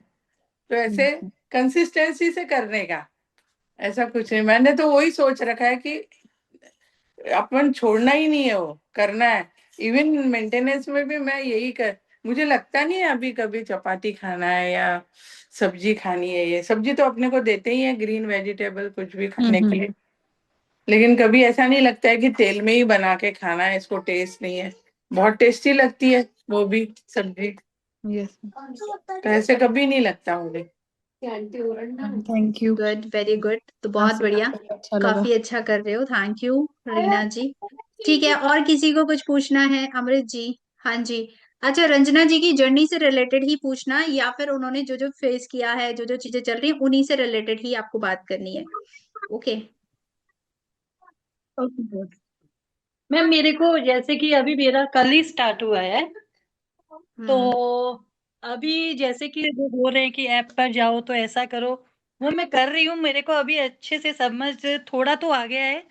तो ऐसे कंसिस्टेंसी से करने का, ऐसा कुछ नहीं, मैंने तो वही सोच रखा है कि अपन छोड़ना ही नहीं है, वो करना है। इवन मेंटेनेंस में भी मैं यही कर, मुझे लगता नहीं है अभी कभी चपाती खाना है या सब्जी खानी है, ये सब्जी तो अपने को देते ही है, ग्रीन वेजिटेबल कुछ भी खाने के लिए, लेकिन कभी ऐसा नहीं लगता है कि तेल में ही बना के खाना है, इसको टेस्ट नहीं है, बहुत टेस्टी लगती है वो भी सब्जी, यस। तो ऐसे कभी नहीं लगता मुझे। Thank you. Good, very good, तो बहुत आपसे बात बढ़िया। करके अच्छा लगा। काफी अच्छा कर रहे हो, थैंक यू रीना जी। ठीक है, और किसी को कुछ पूछना है? अमृत जी। हाँ जी। अच्छा, रंजना जी की जर्नी से रिलेटेड ही पूछना, या फिर उन्होंने जो जो फेस किया है, जो जो चीजें चल रही है उन्हीं से रिलेटेड ही आपको बात करनी है? ओके। ओके मैम, मेरे को जैसे कि अभी मेरा कल ही स्टार्ट हुआ है, हम्म। तो अभी जैसे कि वो बोल रहे हैं कि ऐप पर जाओ तो ऐसा करो, वो मैं कर रही हूँ, मेरे को अभी अच्छे से समझ थोड़ा तो आ गया है।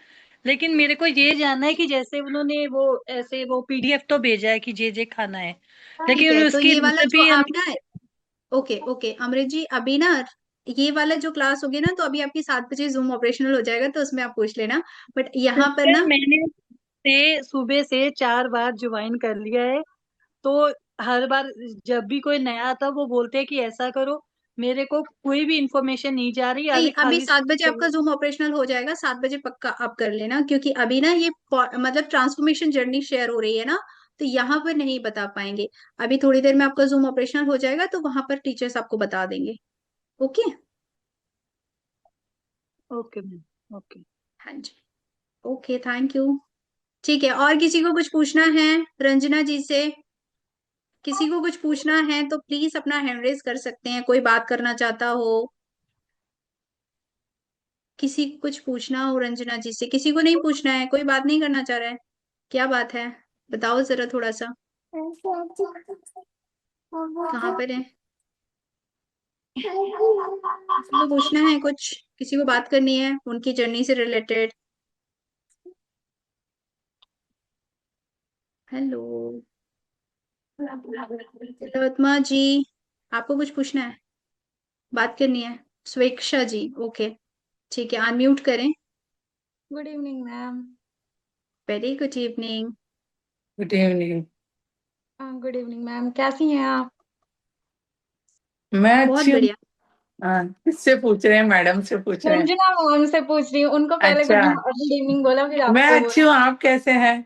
लेकिन मेरे को ये जानना है कि जैसे उन्होंने वो ऐसे वो PDF तो भेजा है कि जे खाना है, ठीक है, लेकिन तो उसकी ये वाला जो रेसिपी आप ना, ओके ओके अमृत जी, अभी ना ये वाला जो क्लास होगी ना, तो अभी आपकी 7 बजे जूम ऑपरेशनल हो जाएगा, तो उसमें आप पूछ लेना। बट यहाँ पर ना, मैंने से सुबह से 4 बार ज्वाइन कर लिया है, तो हर बार जब भी कोई नया आता वो बोलते हैं कि ऐसा करो, मेरे को कोई भी इंफॉर्मेशन नहीं जा रही, नहीं, अभी अभी खाली 7 बजे आपका जूम ऑपरेशनल हो जाएगा, 7 बजे पक्का आप कर लेना, क्योंकि अभी ना ये मतलब ट्रांसफॉर्मेशन जर्नी शेयर हो रही है ना, तो यहाँ पर नहीं बता पाएंगे। अभी थोड़ी देर में आपका जूम ऑपरेशनल हो जाएगा, तो वहां पर टीचर्स आपको बता देंगे। ओके। Okay ma'am, okay. हाँ जी। Okay, thank you. ठीक है, और किसी को कुछ पूछना है रंजना जी से? किसी को कुछ पूछना है तो प्लीज अपना हैंड रेज कर सकते हैं, कोई बात करना चाहता हो, किसी को कुछ पूछना हो रंजना जी से, किसी को नहीं पूछना है, कोई बात नहीं करना चाह रहा है? क्या बात है, बताओ जरा थोड़ा सा। कहाँ पर है? किसी को पूछना है कुछ, किसी को बात करनी है उनकी जर्नी से रिलेटेड? हेलो तिलोत्मा जी, आपको कुछ पूछना है, बात करनी है? स्वेक्षा जी, ओके। ठीक है, अनम्यूट करें। Good evening ma'am. Very good evening. Good evening. Good evening ma'am, कैसी हैं आप? मैं बहुत अच्छी हूँ। बढ़िया। हाँ, किससे पूछ रहे हैं? मैडम से पूछ रहे हैं? रंजना मैम से पूछ रही हूँ, उनको पहले अच्छा, गुड इवनिंग बोला, फिर मैं आपको अच्छी बोला। हूँ, आप कैसे हैं?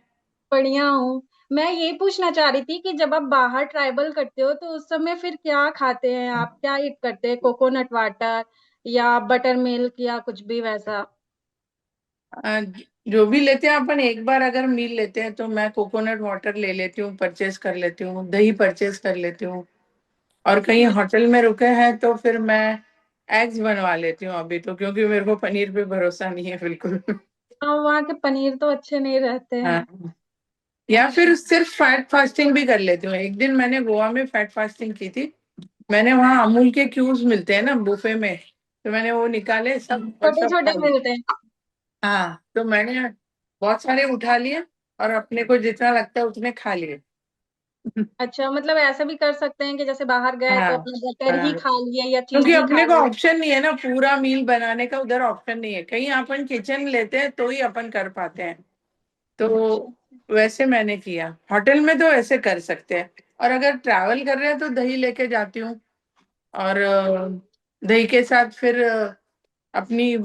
बढ़िया हूँ। मैं ये पूछना चाह रही थी कि जब आप बाहर ट्रैवल करते हो तो उस समय फिर क्या खाते हैं आप, क्या ईट करते हैं? कोकोनट वाटर या बटर मिल्क या कुछ भी वैसा? अ, जो भी लेते हैं अपन, एक बार अगर मील लेते हैं तो मैं कोकोनट वाटर ले लेती हूँ, परचेज कर लेती हूँ, दही परचेज कर लेती हूँ। और कहीं होटल में रुके हैं तो फिर मैं एग्स बनवा लेती हूँ अभी तो, क्योंकि मेरे को पनीर पे भरोसा नहीं है बिल्कुल। हाँ, वहाँ के पनीर तो अच्छे नहीं रहते हैं। हाँ, या फिर सिर्फ फैट फास्टिंग भी कर लेती हूँ। एक दिन मैंने गोवा में फैट फास्टिंग की थी। मैंने वहाँ अमूल के क्यूब्स मिलते हैं ना बुफे में, तो मैंने वो निकाले सब और छोटे सब छोटे खा लिए। मिलते हैं। हाँ, तो मैंने बहुत सारे उठा लिए और अपने को जितना लगता है उतने खा लिए। अच्छा, मतलब ऐसा भी कर सकते हैं कि जैसे बाहर गए तो हाँ अपना बटर ही हाँ, खा लिए या क्योंकि चीज ही खा अपने को लिए। ऑप्शन नहीं है ना पूरा मील बनाने का, उधर ऑप्शन नहीं है। कहीं अपन किचन लेते हैं तो ही अपन कर पाते हैं। तो अच्छा। वैसे मैंने किया, होटल में तो ऐसे कर सकते हैं। और अगर ट्रैवल कर रहे हैं तो दही लेके जाती हूँ। और दही के साथ फिर अपनी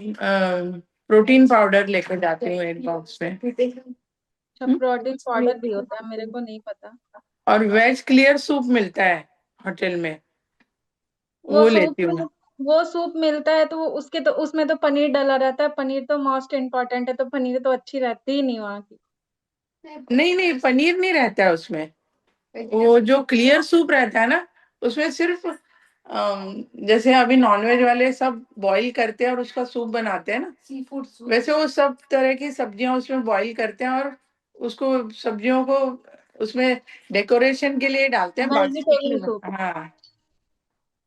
प्रोटीन पाउडर लेकर जाती हूँ एक बॉक्स में। अच्छा, प्रोटीन पाउडर भी होता है, मेरे को नहीं पता। और वेज क्लियर सूप मिलता है होटल में, वो वो सूप लेती हूँ। में वो सूप मिलता है तो उसके तो उसमें तो पनीर डाला रहता है। पनीर तो मोस्ट इम्पोर्टेंट है, तो पनीर तो अच्छी रहती ही नहीं वहाँ की। नहीं नहीं, पनीर नहीं रहता है उसमें। वो जो क्लियर सूप रहता है ना, उसमें सिर्फ जैसे अभी नॉनवेज वाले सब बॉईल करते हैं और उसका सूप बनाते हैं ना, सी फूड सूप, वैसे वो सब तरह की सब्जियां उसमें बॉईल करते हैं और उसको, सब्जियों को उसमें डेकोरेशन के लिए डालते हैं, बाकी कुछ वेजिटेबल सूप। नहीं। हाँ,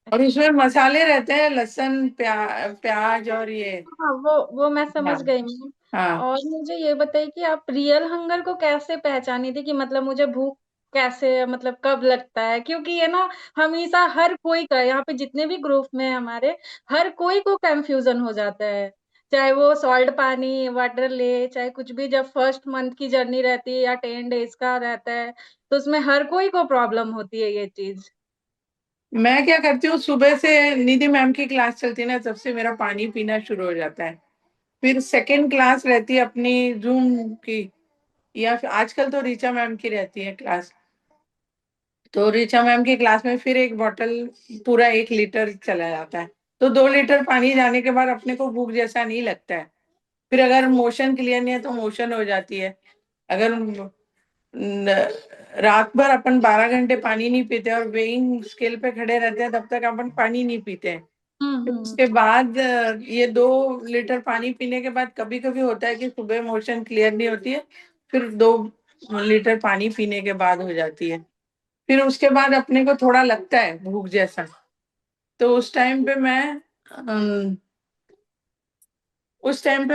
और उसमें मसाले रहते हैं, लहसुन, प्याज और ये। हाँ, वो मैं समझ हाँ गई हूँ। हाँ। और मुझे ये बताइए कि आप रियल हंगर को कैसे पहचानी थी, कि मतलब मुझे भूख कैसे, मतलब कब लगता है? क्योंकि ये ना हमेशा हर कोई का, यहाँ पे जितने भी ग्रुप में है हमारे, हर कोई को कंफ्यूजन हो जाता है। चाहे वो सॉल्ट पानी वाटर ले, चाहे कुछ भी, जब फर्स्ट मंथ की जर्नी रहती है या 10 डेज का रहता है, तो उसमें हर कोई को प्रॉब्लम होती है ये चीज। मैं क्या करती हूँ, सुबह से निधि मैम की क्लास चलती है ना, तब से मेरा पानी पीना शुरू हो जाता है। फिर सेकंड क्लास रहती है अपनी जूम की, या फिर आजकल तो रीचा मैम की रहती है क्लास। तो रीचा मैम की क्लास में फिर एक बॉटल पूरा 1 लीटर चला जाता है। तो 2 लीटर पानी जाने के बाद अपने को भूख जैसा नहीं लगता है। फिर अगर मोशन क्लियर नहीं है तो मोशन हो जाती है। अगर रात भर अपन 12 घंटे पानी नहीं पीते और वेइंग स्केल पे खड़े रहते हैं, तब तक अपन पानी नहीं पीते हैं। फिर हम्म। उसके बाद ये 2 लीटर पानी पीने के बाद कभी कभी होता है कि सुबह मोशन क्लियर नहीं होती है, फिर 2 लीटर पानी पीने के बाद हो जाती है। फिर उसके बाद अपने को थोड़ा लगता है भूख जैसा, तो उस टाइम पे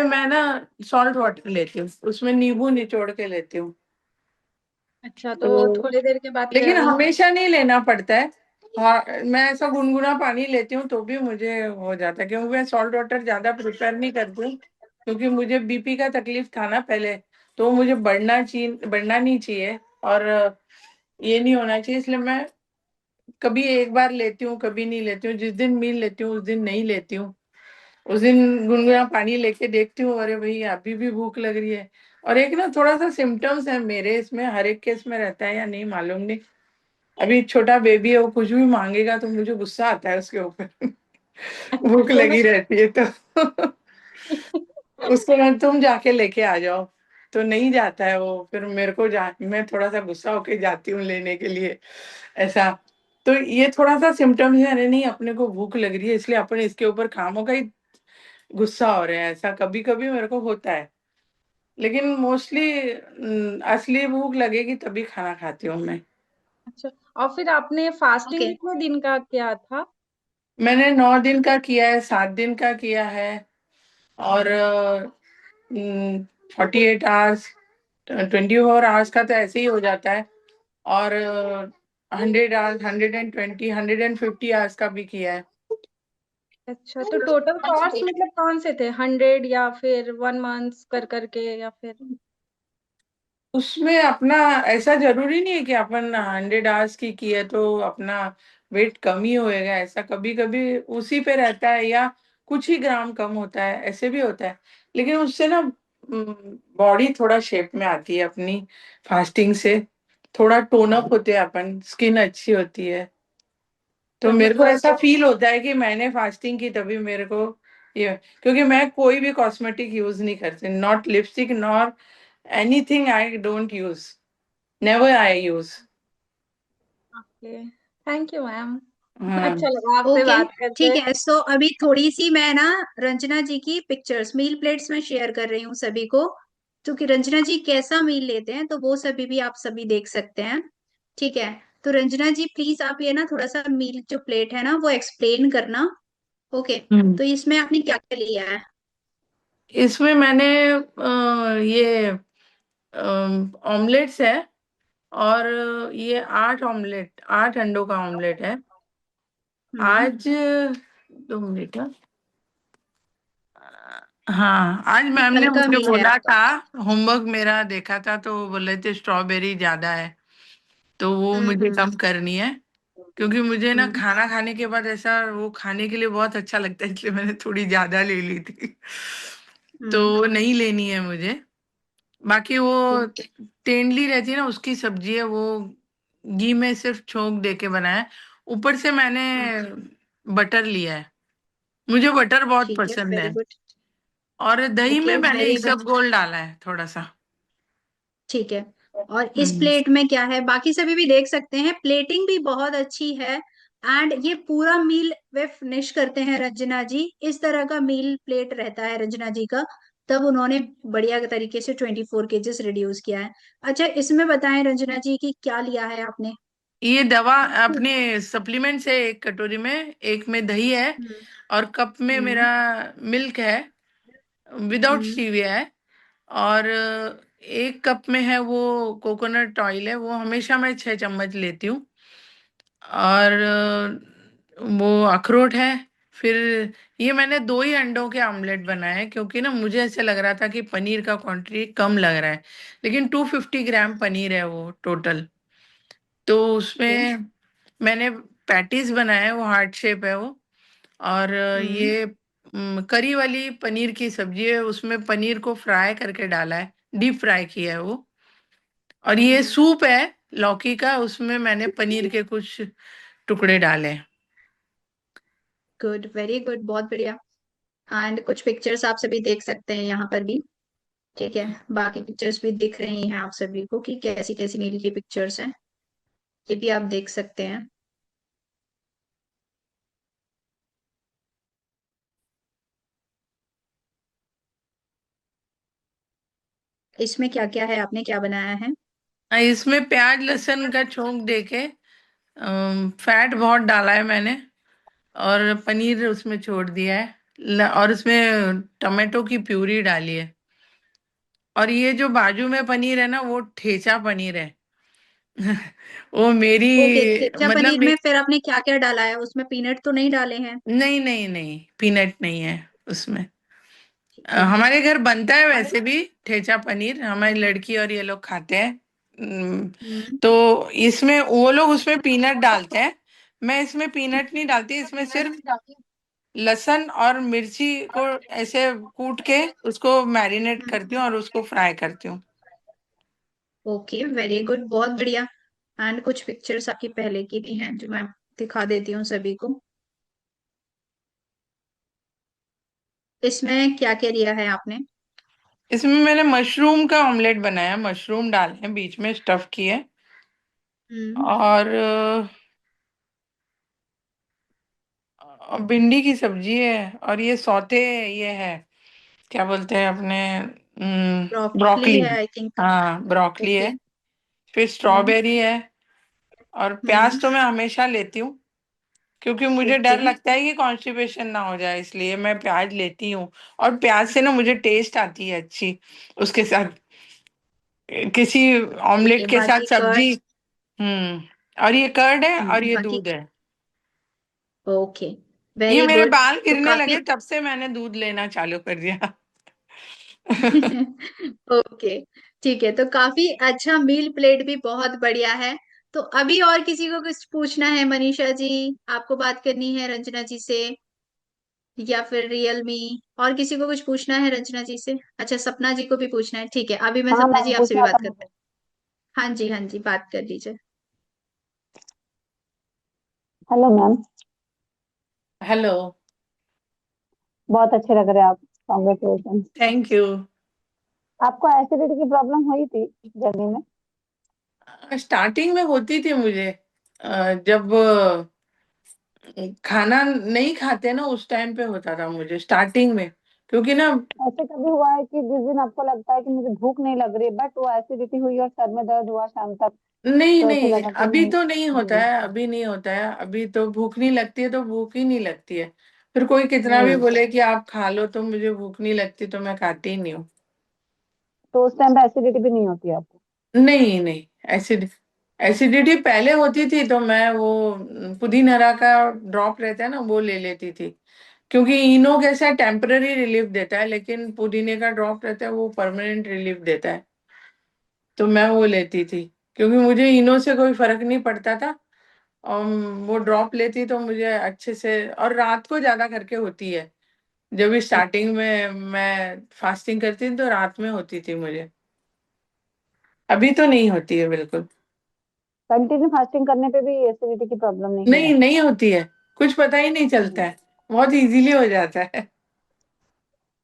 मैं ना सॉल्ट वाटर लेती हूँ, उसमें नींबू निचोड़ के लेती हूँ। अच्छा, तो तो थोड़ी देर के बाद लेकिन वो। हमेशा नहीं लेना पड़ता है। हाँ, मैं ऐसा गुनगुना पानी लेती हूँ तो भी मुझे हो जाता है, क्योंकि मैं सॉल्ट वाटर ज्यादा प्रिफर नहीं करती हूँ। क्योंकि मुझे बीपी का तकलीफ था ना पहले, तो मुझे बढ़ना नहीं चाहिए और ये नहीं होना चाहिए, इसलिए मैं कभी एक बार लेती हूँ, कभी नहीं लेती हूँ। जिस दिन मील लेती हूँ उस दिन नहीं लेती हूँ। उस दिन गुनगुना पानी लेके देखती हूँ, अरे भाई अभी भी भूख लग रही है। और एक ना थोड़ा सा सिम्टम्स है मेरे, इसमें हर एक केस में रहता है या नहीं मालूम नहीं। अभी छोटा बेबी है, वो कुछ भी मांगेगा तो मुझे गुस्सा आता है उसके ऊपर। अच्छा, भूख तो लगी रहती है तो उसको मैं, तुम जाके लेके आ जाओ, तो नहीं जाता है वो। फिर मेरे को मैं थोड़ा सा गुस्सा होके जाती हूँ लेने के लिए, ऐसा। तो ये थोड़ा सा सिम्टम्स है, अरे नहीं अपने को भूख लग रही है, इसलिए अपन इसके ऊपर खामों का ही गुस्सा हो रहे हैं, ऐसा कभी कभी मेरे को होता है। लेकिन मोस्टली असली भूख लगेगी तभी खाना खाती हूँ मैं। अच्छा, और फिर आपने फास्टिंग ओके। कितने दिन का किया था? मैंने 9 दिन का किया है, 7 दिन का किया है, और 48 आवर्स, 24 आवर्स का तो ऐसे ही हो जाता है। और 100 आवर्स, 120, 150 आवर्स का भी किया है। अच्छा, तो टोटल कॉस्ट मतलब कौन से थे, 100 या फिर 1 मंथ कर करके, या फिर? उसमें अपना ऐसा जरूरी नहीं है कि अपन 100 आवर्स की है तो अपना वेट कम ही होएगा, ऐसा कभी कभी उसी पे रहता है या कुछ ही ग्राम कम होता है, ऐसे भी होता है। लेकिन उससे ना बॉडी थोड़ा शेप में आती है अपनी, फास्टिंग से थोड़ा टोन अप होते हैं अपन, स्किन अच्छी होती है। तो तो मेरे को मतलब ऐसा फील होता है कि मैंने फास्टिंग की तभी मेरे को ये, क्योंकि मैं कोई भी कॉस्मेटिक यूज नहीं करती, not lipstick nor anything, I don't use, never I use. Okay, thank you ma'am. हाँ। अच्छा लगा आपसे ओके, बात ठीक करके। है। सो अभी थोड़ी सी मैं ना रंजना जी की पिक्चर्स मील प्लेट्स में शेयर कर रही हूँ सभी को, क्योंकि रंजना जी कैसा मील लेते हैं तो वो सभी भी आप सभी देख सकते हैं। ठीक है, तो रंजना जी प्लीज आप ये ना थोड़ा सा मील जो प्लेट है ना वो एक्सप्लेन करना। ओके, हम्म। तो इसमें आपने क्या क्या लिया है? इसमें मैंने ये ऑमलेट्स है, और ये 8 ऑमलेट, 8 अंडों का ऑमलेट है हम्म। आज। 2 मिनट, हाँ आज मैम ने हल्का मुझे मील है बोला आपका। था, होमवर्क मेरा देखा था तो वो बोले थे स्ट्रॉबेरी ज्यादा है, तो वो मुझे हम्म। कम करनी है। क्योंकि मुझे ना हम्म। खाना खाने के बाद ऐसा वो खाने के लिए बहुत अच्छा लगता है, इसलिए मैंने थोड़ी ज्यादा ले ली थी। तो हम्म। वो नहीं लेनी है मुझे। बाकी वो ठीक। तेंदली रहती है ना, उसकी सब्जी है वो, घी में सिर्फ छोंक दे के बनाया है। ऊपर से मैंने हम्म, बटर लिया है, मुझे बटर बहुत ठीक है, पसंद वेरी है। गुड। और दही में ओके, मैंने वेरी गुड। इसबगोल डाला है थोड़ा सा। ठीक है, और इस हम्म। प्लेट में क्या है बाकी सभी भी देख सकते हैं, प्लेटिंग भी बहुत अच्छी है। एंड ये पूरा मील वे फिनिश करते हैं रंजना जी, इस तरह का मील प्लेट रहता है रंजना जी का, तब उन्होंने बढ़िया तरीके से 24 kgs रिड्यूस किया है। अच्छा, इसमें बताएं रंजना जी की क्या लिया है आपने? ये दवा अपने सप्लीमेंट्स है, एक कटोरी में, एक में दही है, हम्म। और कप में हम्म। मेरा मिल्क है, विदाउट हम्म। स्टीविया है। और एक कप में है वो कोकोनट ऑयल है, वो हमेशा मैं 6 चम्मच लेती हूँ। और वो अखरोट है। फिर ये मैंने 2 ही अंडों के आमलेट बनाए हैं, क्योंकि ना मुझे ऐसे लग रहा था कि पनीर का क्वांटिटी कम लग रहा है, लेकिन 250 ग्राम पनीर है वो टोटल। तो ओके। उसमें मैंने पैटीज बनाए हैं, वो हार्ट शेप है वो। और हम्म। ये करी वाली पनीर की सब्जी है, उसमें पनीर को फ्राई करके डाला है, डीप फ्राई किया है वो। और ये हम्म। सूप है लौकी का, उसमें मैंने पनीर के कुछ टुकड़े डाले हैं। गुड, वेरी गुड, बहुत बढ़िया। एंड कुछ पिक्चर्स आप सभी देख सकते हैं यहाँ पर भी। ठीक है, बाकी पिक्चर्स भी दिख रही हैं आप सभी को कि कैसी कैसी नील की पिक्चर्स हैं, ये भी आप देख सकते हैं। इसमें क्या क्या है, आपने क्या बनाया है? इसमें प्याज लहसुन का छोंक देके फैट बहुत डाला है मैंने, और पनीर उसमें छोड़ दिया है, और उसमें टमाटो की प्यूरी डाली है। और ये जो बाजू में पनीर है ना, वो ठेचा पनीर है। वो मेरी, ओके, ठेचा मतलब पनीर में फिर आपने क्या क्या डाला है, उसमें पीनट तो नहीं डाले हैं? नहीं नहीं नहीं, पीनट नहीं है उसमें। ठीक है। हमारे घर बनता है वैसे भी ठेचा पनीर, हमारी लड़की और ये लोग खाते हैं। हम्म। तो इसमें वो लोग उसमें पीनट डालते हैं, मैं इसमें पीनट नहीं डालती, इसमें सिर्फ लहसुन और मिर्ची को ऐसे कूट के उसको मैरिनेट करती हूँ और उसको फ्राई करती हूँ। ओके, वेरी गुड, बहुत बढ़िया। एंड कुछ पिक्चर्स आपकी पहले की भी हैं जो मैं दिखा देती हूँ सभी को। इसमें क्या क्या लिया है आपने? इसमें मैंने मशरूम का ऑमलेट बनाया, मशरूम डाले हैं बीच में स्टफ किए। हम्म। और भिंडी की सब्जी है, और ये सौते, ये है क्या बोलते हैं अपने, ब्रोकली ब्रोकली। है आई थिंक। हाँ ब्रोकली ओके। है। फिर हम्म। स्ट्रॉबेरी है। और हम्म। प्याज तो मैं हमेशा लेती हूँ, क्योंकि मुझे ओके। डर लगता है कि कॉन्स्टिपेशन ना हो जाए, इसलिए मैं प्याज लेती हूँ। और प्याज से ना मुझे टेस्ट आती है अच्छी, उसके साथ किसी ठीक है, ऑमलेट के साथ बाकी कर्ड। सब्जी। और ये कर्ड है और ये बाकी। दूध है। ओके, ये वेरी मेरे गुड। बाल तो गिरने काफी लगे तब से मैंने दूध लेना चालू कर दिया। ओके, ठीक है। तो काफी अच्छा, मील प्लेट भी बहुत बढ़िया है। तो अभी और किसी को कुछ पूछना है? मनीषा जी, आपको बात करनी है रंजना जी से, या फिर रियलमी? और किसी को कुछ पूछना है रंजना जी से? अच्छा, सपना जी को भी पूछना है, ठीक है। अभी मैं हाँ सपना जी मैम आपसे भी पूछना बात था करती मुझे। हूँ। हाँ जी, हाँ जी, बात कर लीजिए। Hello ma'am. हेलो। बहुत अच्छे लग रहे हैं आप। कॉन्ग्रेचुलेशन। Thank you. आपको एसिडिटी की प्रॉब्लम हुई थी जर्नी में? स्टार्टिंग में होती थी मुझे, जब खाना नहीं खाते ना उस टाइम पे होता था मुझे स्टार्टिंग में, क्योंकि ना। ऐसे कभी हुआ है कि जिस दिन आपको लगता है कि मुझे भूख नहीं लग रही, बट वो एसिडिटी हुई और सर में दर्द हुआ शाम तक, नहीं तो ऐसे नहीं, लगा कि अभी नहीं? तो नहीं होता हम्म। है, अभी नहीं होता है। अभी तो भूख नहीं लगती है तो भूख ही नहीं लगती है। फिर कोई कितना भी हम्म। बोले कि आप खा लो तो मुझे भूख नहीं लगती, तो मैं खाती ही नहीं हूँ। तो उस टाइम पे एसिडिटी भी नहीं होती है आपको? नहीं नहीं, एसिडिटी पहले होती थी तो मैं वो पुदीन हरा का ड्रॉप रहता है ना वो ले लेती थी, क्योंकि इनो कैसा टेम्पररी रिलीफ देता है, लेकिन पुदीने का ड्रॉप रहता है वो परमानेंट रिलीफ देता है। तो मैं वो लेती थी, क्योंकि मुझे इनो से कोई फर्क नहीं पड़ता था। और वो ड्रॉप लेती तो मुझे अच्छे से, और रात को ज्यादा करके होती है। जब भी स्टार्टिंग में मैं फास्टिंग करती थी तो रात में होती थी मुझे, अभी तो नहीं होती है बिल्कुल। कंटिन्यू फास्टिंग करने पे भी एसिडिटी की प्रॉब्लम नहीं नहीं है? नहीं होती है, कुछ पता ही नहीं चलता हम्म। है, बहुत इजीली हो जाता है।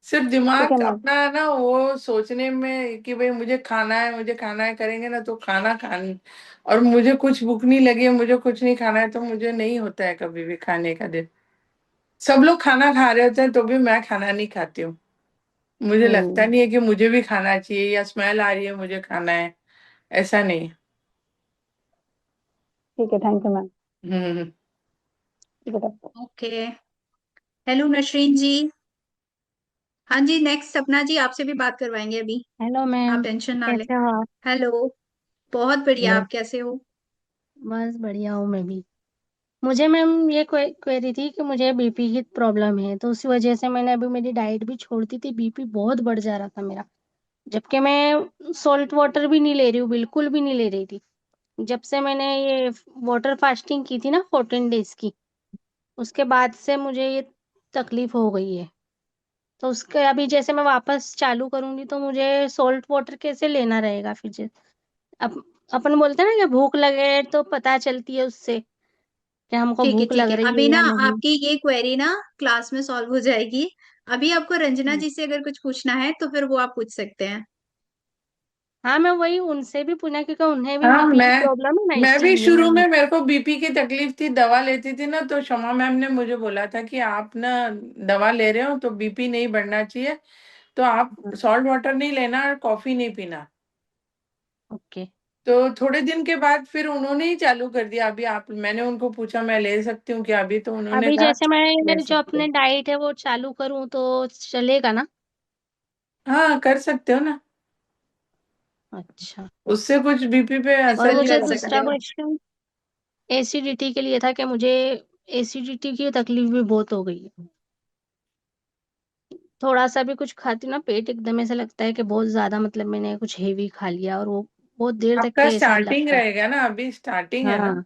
सिर्फ ठीक है दिमाग मैम। अपना ना वो सोचने में कि भाई मुझे खाना है, मुझे खाना है, करेंगे ना तो खाना खान। और मुझे कुछ भूख नहीं लगी है, मुझे कुछ नहीं खाना है, तो मुझे नहीं होता है कभी भी खाने का दिन। सब लोग खाना खा रहे होते हैं तो भी मैं खाना नहीं खाती हूँ। मुझे लगता हम्म। नहीं है कि मुझे भी खाना चाहिए या स्मेल आ रही है मुझे खाना है, ऐसा नहीं। ठीक है, थैंक यू मैम। हम्म। ठीक है डॉक्टर। ओके। हेलो नसरीन जी। हाँ जी, नेक्स्ट सपना जी, आपसे भी बात करवाएंगे अभी। हेलो आप मैम। टेंशन ना ले। कैसे हो आप? हेलो। बहुत बढ़िया, हेलो। आप कैसे हो? बस बढ़िया हूँ मैं भी। मुझे मैम ये क्वेरी थी कि मुझे बीपी की प्रॉब्लम है, तो उसी वजह से मैंने अभी मेरी डाइट भी छोड़ दी थी। बीपी बहुत बढ़ जा रहा था मेरा, जबकि मैं सॉल्ट वाटर भी नहीं ले रही हूँ, बिल्कुल भी नहीं ले रही थी। जब से मैंने ये वाटर फास्टिंग की थी ना 14 डेज की, उसके बाद से मुझे ये तकलीफ हो गई है। तो उसके अभी जैसे मैं वापस चालू करूंगी तो मुझे सॉल्ट वाटर कैसे लेना रहेगा फिर? अप, अपन बोलते हैं ना कि भूख लगे तो पता चलती है उससे कि हमको ठीक है, भूख ठीक लग है। रही अभी है ना या नहीं। आपकी ये क्वेरी ना क्लास में सॉल्व हो जाएगी। अभी आपको रंजना हम्म। जी से अगर कुछ पूछना है तो फिर वो आप पूछ सकते हैं। हाँ, मैं वही उनसे भी पूछना, क्योंकि उन्हें भी हाँ, बीपी की प्रॉब्लम है ना, मैं भी इसलिए शुरू मैम। में मेरे को बीपी की तकलीफ थी, दवा लेती थी ना, तो शमा मैम ने मुझे बोला था कि आप ना दवा ले रहे हो तो बीपी नहीं बढ़ना चाहिए, तो आप सॉल्ट वाटर नहीं लेना और कॉफी नहीं पीना। ओके। तो थोड़े दिन के बाद फिर उन्होंने ही चालू कर दिया। अभी आप, मैंने उनको पूछा मैं ले सकती हूँ क्या, अभी तो उन्होंने अभी कहा जैसे ले मैं जो सकते अपने हो। डाइट है वो चालू करूँ तो चलेगा ना? हाँ, कर सकते हो ना, अच्छा। उससे कुछ बीपी पे ऐसा और असर भी नहीं मुझे कर पड़ेगा। सकते दूसरा हो। क्वेश्चन एसिडिटी के लिए था कि मुझे एसिडिटी की तकलीफ भी बहुत हो गई है। थोड़ा सा भी कुछ खाती हूँ ना, पेट एकदम ऐसा लगता है कि बहुत ज्यादा, मतलब मैंने कुछ हेवी खा लिया, और वो बहुत देर तक आपका के ऐसा स्टार्टिंग लगता है। रहेगा ना, अभी स्टार्टिंग है ना। हाँ।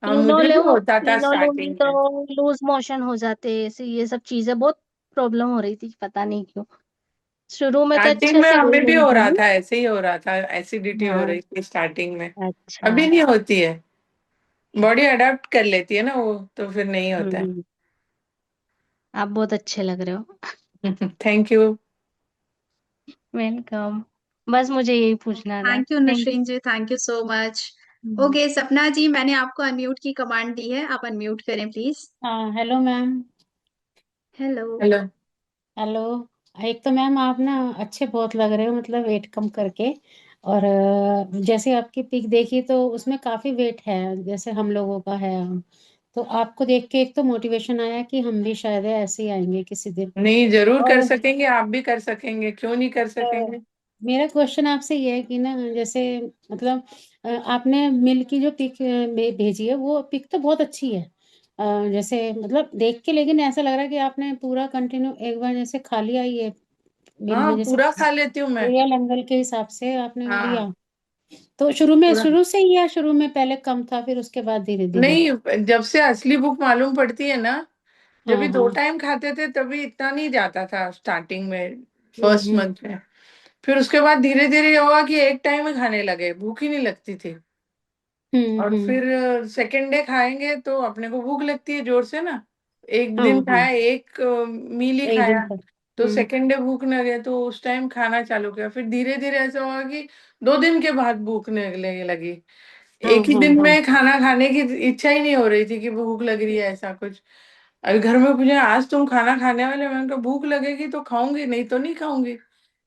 हाँ, मुझे भी होता था इनो लूंगी स्टार्टिंग तो में। लूज मोशन हो जाते, ऐसे ये सब चीजें बहुत प्रॉब्लम हो रही थी, पता नहीं क्यों। शुरू में तो स्टार्टिंग अच्छे में से हो हमें भी रही हो रहा थी। था, ऐसे ही हो रहा था, एसिडिटी हो हाँ। रही थी स्टार्टिंग में। अच्छा। अभी नहीं होती है, बॉडी अडेप्ट कर लेती है ना वो, तो फिर नहीं होता है। हम्म। आप बहुत अच्छे लग रहे हो। Thank you. वेलकम। बस मुझे यही पूछना था, thank you thank Nasreen ji, thank you so much. You. Okay Sapna ji, मैंने आपको अनम्यूट की कमांड दी है, आप अनम्यूट करें प्लीज। हाँ hello ma'am. Hello. Hello. Hello. एक तो मैम आप ना अच्छे बहुत लग रहे हो, मतलब वेट कम करके। और जैसे आपकी पिक देखी तो उसमें काफी वेट है, जैसे हम लोगों का है। हम तो आपको देख के एक तो मोटिवेशन आया कि हम भी शायद ऐसे ही आएंगे किसी दिन। नहीं, जरूर कर और सकेंगे, आप भी कर सकेंगे, क्यों नहीं कर अ, सकेंगे। मेरा क्वेश्चन आपसे ये है कि ना, जैसे मतलब आपने मिल की जो पिक भेजी है वो पिक तो बहुत अच्छी है। जैसे मतलब देख के, लेकिन ऐसा लग रहा है कि आपने पूरा कंटिन्यू एक बार जैसे खा लिया ये बिल हाँ में, जैसे पूरा खा लेती हूँ मैं। रियल एंगल के हिसाब से आपने हाँ लिया। तो शुरू में, पूरा। शुरू से ही, या शुरू में पहले कम था फिर उसके बाद धीरे धीरे? नहीं, जब से असली भूख मालूम पड़ती है ना, जब भी हाँ दो हाँ। टाइम खाते थे तभी इतना नहीं जाता था स्टार्टिंग में, फर्स्ट हम्म। मंथ में। फिर उसके बाद धीरे धीरे ये हुआ कि एक टाइम में खाने लगे, भूख ही नहीं लगती थी। और हम्म। फिर सेकेंड डे खाएंगे तो अपने को भूख लगती है जोर से ना। एक हाँ दिन हाँ। खाया, एक मील ही एक दिन खाया, पर। तो सेकेंड डे भूख लगे तो उस टाइम खाना चालू किया। फिर धीरे धीरे ऐसा हुआ कि 2 दिन के बाद भूख लगने लगी। हाँ एक ही हाँ दिन हाँ। में खाना खाने की इच्छा ही नहीं हो रही थी कि भूख लग रही है ऐसा कुछ। अगर घर में पूछे आज तुम खाना खाने वाले, मैंने कहा भूख लगेगी तो खाऊंगी, नहीं तो नहीं खाऊंगी।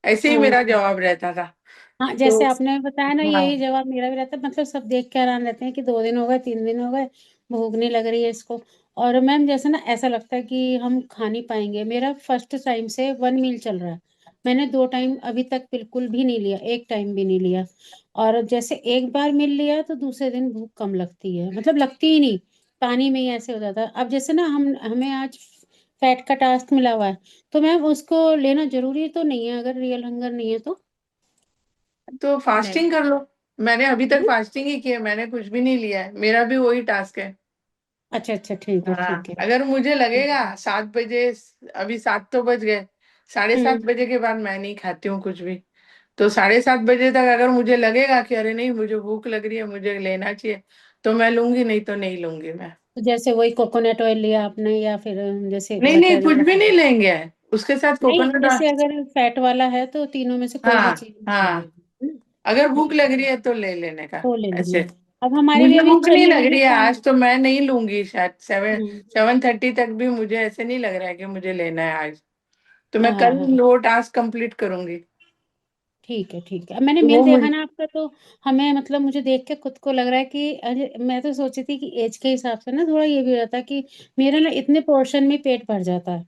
ऐसे ही हाँ मेरा जवाब रहता था। हाँ, तो जैसे आपने बताया ना, हाँ, यही जवाब मेरा भी रहता है। मतलब सब देख के हैरान रहते हैं कि 2 दिन हो गए, 3 दिन हो गए, भूख नहीं लग रही है इसको। और मैम जैसे ना ऐसा लगता है कि हम खा नहीं पाएंगे। मेरा फर्स्ट टाइम से 1 मील चल रहा है। मैंने 2 टाइम अभी तक बिल्कुल भी नहीं लिया, एक टाइम भी नहीं लिया। और जैसे एक बार मिल लिया तो दूसरे दिन भूख कम लगती है, मतलब लगती ही नहीं, पानी में ही ऐसे हो जाता है। अब जैसे ना हम हमें आज फैट का टास्क मिला हुआ है, तो मैम उसको लेना जरूरी तो नहीं है अगर रियल हंगर नहीं है तो? तो नहीं। फास्टिंग कर लो। मैंने अभी तक हम्म? फास्टिंग ही की है, मैंने कुछ भी नहीं लिया है, मेरा भी वही टास्क है। अच्छा अच्छा, ठीक है हाँ, ठीक है। अगर मुझे लगेगा 7 बजे, अभी 7 तो बज गए, 7:30 हम्म। बजे के बाद मैं नहीं खाती हूँ कुछ भी। तो 7:30 बजे तक अगर मुझे लगेगा कि अरे नहीं मुझे भूख लग रही है, मुझे लेना चाहिए, तो मैं लूंगी, नहीं तो नहीं लूंगी मैं। तो जैसे वही कोकोनट ऑयल लिया आपने, या फिर जैसे नहीं नहीं, बटर कुछ या भी फिर? नहीं लेंगे, उसके साथ नहीं, कोकोनट। जैसे अगर फैट वाला है तो तीनों में से कोई भी हाँ चीज नहीं हाँ, लगेगी, है ना? अगर भूख ठीक लग है, रही है तो ले लेने का। तो ले लेना। ऐसे अब हमारी भी मुझे अभी भूख नहीं चली लग हुई रही है है शाम। आज, तो मैं नहीं लूंगी शायद। सेवन हम्म। 7:30 तक भी मुझे ऐसे नहीं लग रहा है कि मुझे लेना है आज। तो हाँ मैं हाँ कल हाँ। वो टास्क कंप्लीट करूंगी। ठीक है ठीक है। अब मैंने तो वो मेल देखा मुझे ना आपका, तो हमें मतलब मुझे देख के खुद को लग रहा है कि अरे, मैं तो सोची थी कि एज के हिसाब से ना थोड़ा ये भी रहता है कि मेरा ना इतने पोर्शन में पेट भर जाता है।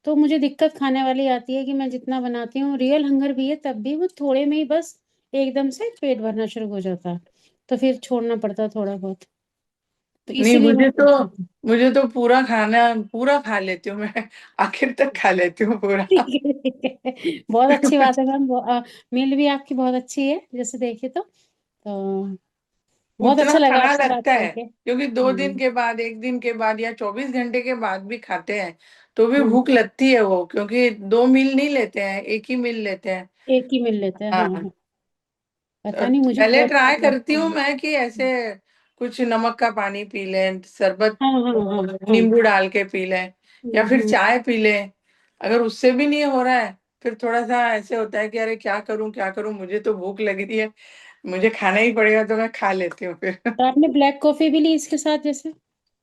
तो मुझे दिक्कत खाने वाली आती है कि मैं जितना बनाती हूँ, रियल हंगर भी है तब भी वो थोड़े में ही बस एकदम से पेट भरना शुरू हो जाता है। तो फिर छोड़ना पड़ता है थोड़ा बहुत। तो नहीं, इसीलिए मैं पूछ रही थी। मुझे तो पूरा खाना, पूरा खा लेती हूँ मैं। आखिर तक खा लेती हूँ पूरा। ठीक है ठीक है, बहुत अच्छी बात है मैम। मील भी आपकी बहुत अच्छी है जैसे देखिए तो बहुत उतना अच्छा लगा खाना आपसे बात लगता है, करके। क्योंकि 2 दिन के बाद, 1 दिन के बाद या 24 घंटे के बाद भी खाते हैं तो भी हम्म। भूख लगती है वो, क्योंकि 2 मील नहीं लेते हैं, एक ही मील लेते हैं। एक ही मिल लेते हैं, हाँ हाँ, हाँ। पता नहीं, मुझे पहले बहुत ट्राई ठीक करती लगता हूँ है। मैं कि ऐसे कुछ नमक का पानी पी लें, शरबत हाँ हाँ हाँ हाँ। नींबू डाल के पी लें, या फिर हम्म। चाय पी लें। अगर उससे भी नहीं हो रहा है, फिर थोड़ा सा ऐसे होता है कि अरे क्या करूं क्या करूं, मुझे तो भूख लग रही है, मुझे खाना ही पड़ेगा, तो मैं खा लेती हूँ फिर। तो आपने ब्लैक कॉफी भी ली इसके साथ जैसे?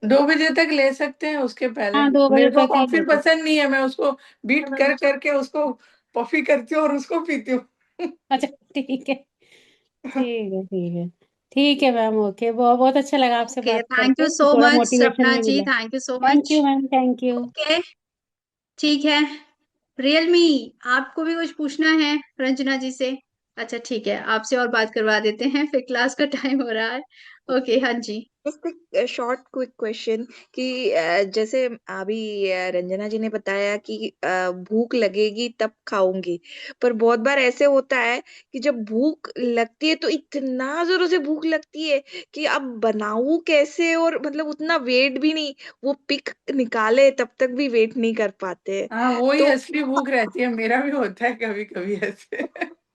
2 बजे तक ले सकते हैं, उसके पहले हाँ, 2 बजे मेरे को तक ही कॉफी लेते। पसंद नहीं है, मैं उसको बीट कर करके उसको कॉफी करती हूँ और उसको पीती हूँ। अच्छा ठीक है ठीक है ठीक है। ठीक है मैम, ओके। बहुत बहुत अच्छा लगा आपसे ओके, बात थैंक यू करके, सो थोड़ा मच मोटिवेशन सपना भी जी, मिला। Thank you so thank much. You ma'am, thank you. Okay, ठीक है। रियलमी, आपको भी कुछ पूछना है रंजना जी से? अच्छा ठीक है, आपसे और बात करवा देते हैं, फिर क्लास का टाइम हो रहा है। ओके, हाँ जी। जस्ट शॉर्ट क्विक क्वेश्चन कि जैसे अभी रंजना जी ने बताया कि भूख लगेगी तब खाऊंगी, पर बहुत बार ऐसे होता है कि जब भूख लगती है तो इतना जोरों से भूख लगती है कि अब बनाऊं कैसे, और मतलब उतना वेट भी नहीं, वो पिक निकाले तब तक भी वेट नहीं कर पाते हैं। हाँ, वही तो असली भूख रहती है, मेरा भी होता है कभी कभी ऐसे।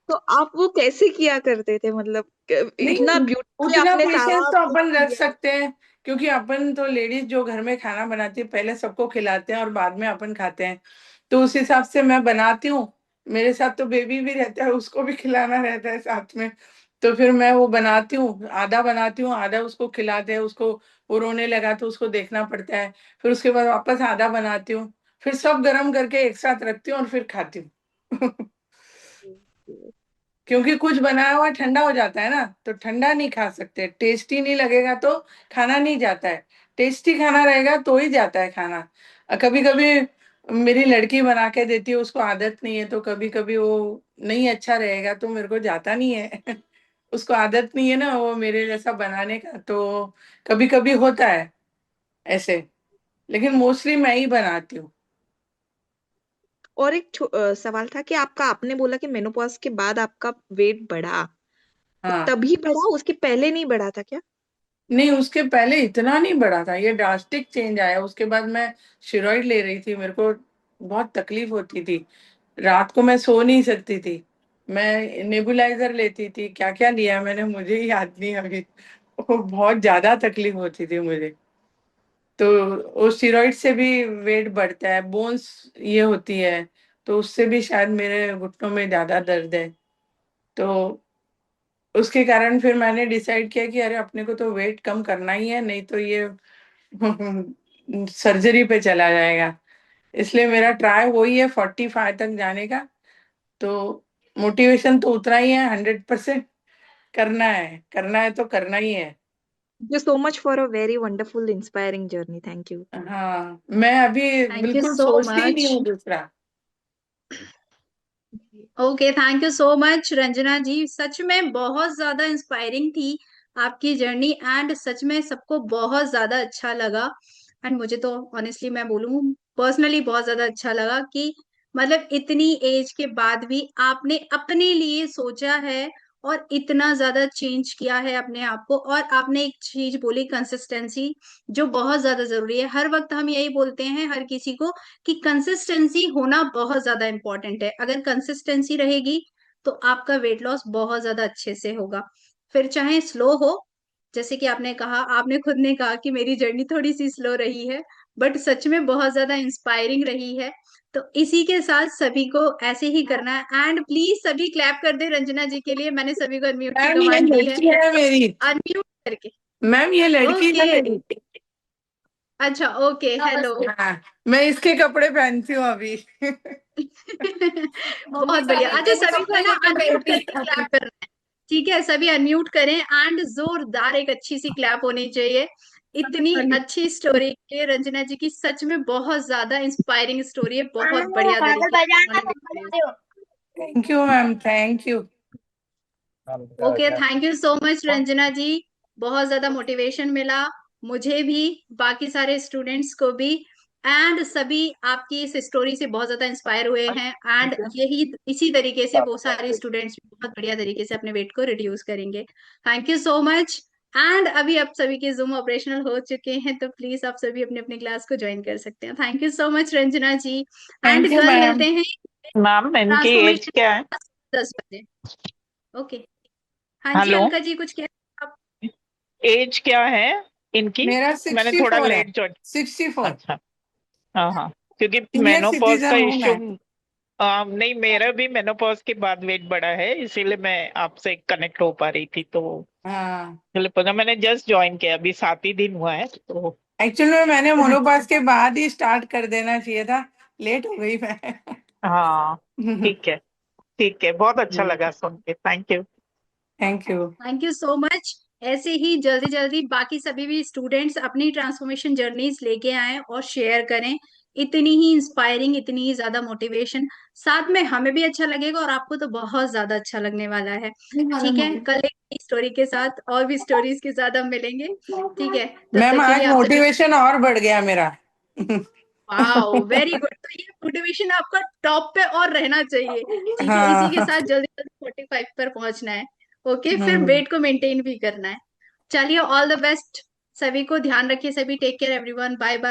तो आप वो कैसे किया करते थे, मतलब इतना नहीं, ब्यूटीफुली उतना आपने पेशेंस सारा तो बता अपन रख दिया है। सकते हैं, क्योंकि अपन तो लेडीज जो घर में खाना बनाती है पहले सबको खिलाते हैं और बाद में अपन खाते हैं। तो उस हिसाब से मैं बनाती हूँ। मेरे साथ तो बेबी भी रहता है, उसको भी खिलाना रहता है साथ में। तो फिर मैं वो बनाती हूँ, आधा बनाती हूँ, आधा उसको खिलाते हैं, उसको वो रोने लगा तो उसको देखना पड़ता है। फिर उसके बाद वापस आधा बनाती हूँ, फिर सब गर्म करके एक साथ रखती हूँ और फिर खाती हूँ। क्योंकि कुछ बनाया हुआ ठंडा हो जाता है ना, तो ठंडा नहीं खा सकते, टेस्टी नहीं लगेगा तो खाना नहीं जाता है। टेस्टी खाना रहेगा तो ही जाता है खाना। कभी कभी मेरी लड़की बना के देती है, उसको आदत नहीं है, तो कभी कभी वो नहीं अच्छा रहेगा तो मेरे को जाता नहीं है। उसको आदत नहीं है ना वो मेरे जैसा बनाने का, तो कभी कभी होता है ऐसे। लेकिन मोस्टली मैं ही बनाती हूँ। और एक सवाल था कि आपने बोला कि मेनोपॉज के बाद आपका वेट बढ़ा, तो हाँ, तभी बढ़ा, उसके पहले नहीं बढ़ा था क्या? नहीं उसके पहले इतना नहीं बढ़ा था, ये ड्रास्टिक चेंज आया। उसके बाद मैं स्टेरॉइड ले रही थी, मेरे को बहुत तकलीफ होती थी, रात को मैं सो नहीं सकती थी, मैं नेबुलाइजर लेती थी, क्या क्या लिया मैंने मुझे ही याद नहीं अभी। वो बहुत ज्यादा तकलीफ होती थी मुझे। तो वो स्टेरॉइड से भी वेट बढ़ता है, बोन्स ये होती है, तो उससे भी शायद मेरे घुटनों में ज्यादा दर्द है। तो उसके कारण फिर मैंने डिसाइड किया कि अरे अपने को तो वेट कम करना ही है, नहीं तो ये सर्जरी पे चला जाएगा। इसलिए मेरा ट्राई वही है 45 तक जाने का। तो मोटिवेशन तो उतना ही है, 100%। करना है, करना है तो करना ही है। Thank you so much for a very wonderful inspiring journey. Thank you. हाँ, मैं अभी थैंक यू बिल्कुल सो सोचती ही नहीं मच। हूँ दूसरा। Okay, thank you so much Ranjana ji, सच में बहुत ज्यादा इंस्पायरिंग थी आपकी जर्नी, एंड सच में सबको बहुत ज्यादा अच्छा लगा। एंड मुझे तो ऑनेस्टली मैं बोलूँ, पर्सनली बहुत ज्यादा अच्छा लगा कि मतलब इतनी एज के बाद भी आपने अपने लिए सोचा है और इतना ज्यादा चेंज किया है अपने आप को। और आपने एक चीज बोली, कंसिस्टेंसी, जो बहुत ज्यादा जरूरी है। हर वक्त हम यही बोलते हैं हर किसी को कि कंसिस्टेंसी होना बहुत ज्यादा इंपॉर्टेंट है। अगर कंसिस्टेंसी रहेगी तो आपका वेट लॉस बहुत ज्यादा अच्छे से होगा, फिर चाहे स्लो हो। जैसे कि आपने कहा, आपने खुद ने कहा कि मेरी जर्नी थोड़ी सी स्लो रही है, बट सच में बहुत ज्यादा इंस्पायरिंग रही है। तो इसी के साथ सभी को ऐसे ही करना है। एंड प्लीज सभी क्लैप कर दे रंजना जी के लिए, मैंने सभी को अनम्यूट की मैम ये कमांड दी है, लड़की है मेरी। अनम्यूट करके। मैम ये लड़की है ओके, मेरी। अच्छा, ओके, हेलो। हाँ, मैं इसके कपड़े पहनती हूँ अभी। मम्मी बहुत बढ़िया। सारे अच्छा, तेरे सभी को है कपड़े ना लेके अनम्यूट बैठी करके क्लैप अभी। करना है। ठीक है, सभी अनम्यूट करें एंड जोरदार एक अच्छी सी क्लैप होनी चाहिए। इतनी अच्छी स्टोरी के रंजना जी की, सच में बहुत ज्यादा इंस्पायरिंग स्टोरी है, बहुत बढ़िया तरीके से उन्होंने बताई। Thank you ma'am, thank you. Okay, thank you so much Ranjana ji, बहुत ज्यादा मोटिवेशन मिला मुझे भी, बाकी सारे स्टूडेंट्स को भी। एंड सभी आपकी इस स्टोरी से बहुत ज्यादा इंस्पायर हुए हैं, एंड यही इसी तरीके से वो सारे स्टूडेंट्स बहुत बढ़िया तरीके से अपने वेट को रिड्यूस करेंगे। Thank you so much. And अभी आप सभी के जूम ऑपरेशनल हो चुके हैं, तो प्लीज आप सभी अपने अपने क्लास को ज्वाइन कर सकते हैं। Thank you so much Ranjana ji. Thank and you कल मैम। मिलते हैं मैम इनकी एज ट्रांसफॉर्मेशन क्या है? 10 बजे। ओके, हाँ जी हेलो, अलका जी, कुछ कह आप? एज क्या है इनकी? मेरा मैंने थोड़ा 64 है, लेट ज्वाइन। 64। अच्छा, हाँ हाँ, क्योंकि सीनियर मेनोपॉज का सिटीजन हूँ इश्यू। मैं। नहीं, मेरा भी मेनोपॉज के बाद वेट बढ़ा है, इसीलिए मैं आपसे कनेक्ट हो पा रही थी, तो हाँ, इसलिए पता, मैंने जस्ट ज्वाइन किया, अभी 7 ही दिन हुआ है तो। एक्चुअली में मैंने मोनोपास के बाद ही स्टार्ट कर देना चाहिए था, लेट हो गई मैं। हाँ, ठीक है, ठीक है, बहुत अच्छा लगा सुन के, thank you. Thank you. Thank you so much. ऐसे ही जल्दी जल्दी बाकी सभी भी स्टूडेंट्स अपनी ट्रांसफॉर्मेशन जर्नीज लेके आए और शेयर करें। इतनी ही इंस्पायरिंग, इतनी ही ज्यादा मोटिवेशन, साथ में हमें भी अच्छा लगेगा और आपको तो बहुत ज्यादा अच्छा लगने वाला है। ठीक है, कल एक नई स्टोरी के साथ और भी स्टोरीज के साथ हम मिलेंगे। ठीक है, तब मैम तक के लिए आज आप सभी मोटिवेशन और बढ़ गया मेरा। Wow, very good. तो ये मोटिवेशन आपका टॉप पे और रहना चाहिए। ठीक है, इसी के हाँ। साथ जल्दी जल्दी 45 पर पहुंचना है। ओके, फिर हम्म। वेट को मेंटेन भी करना है। चलिए, ऑल द बेस्ट सभी को, ध्यान रखिए सभी, take care everyone, bye bye.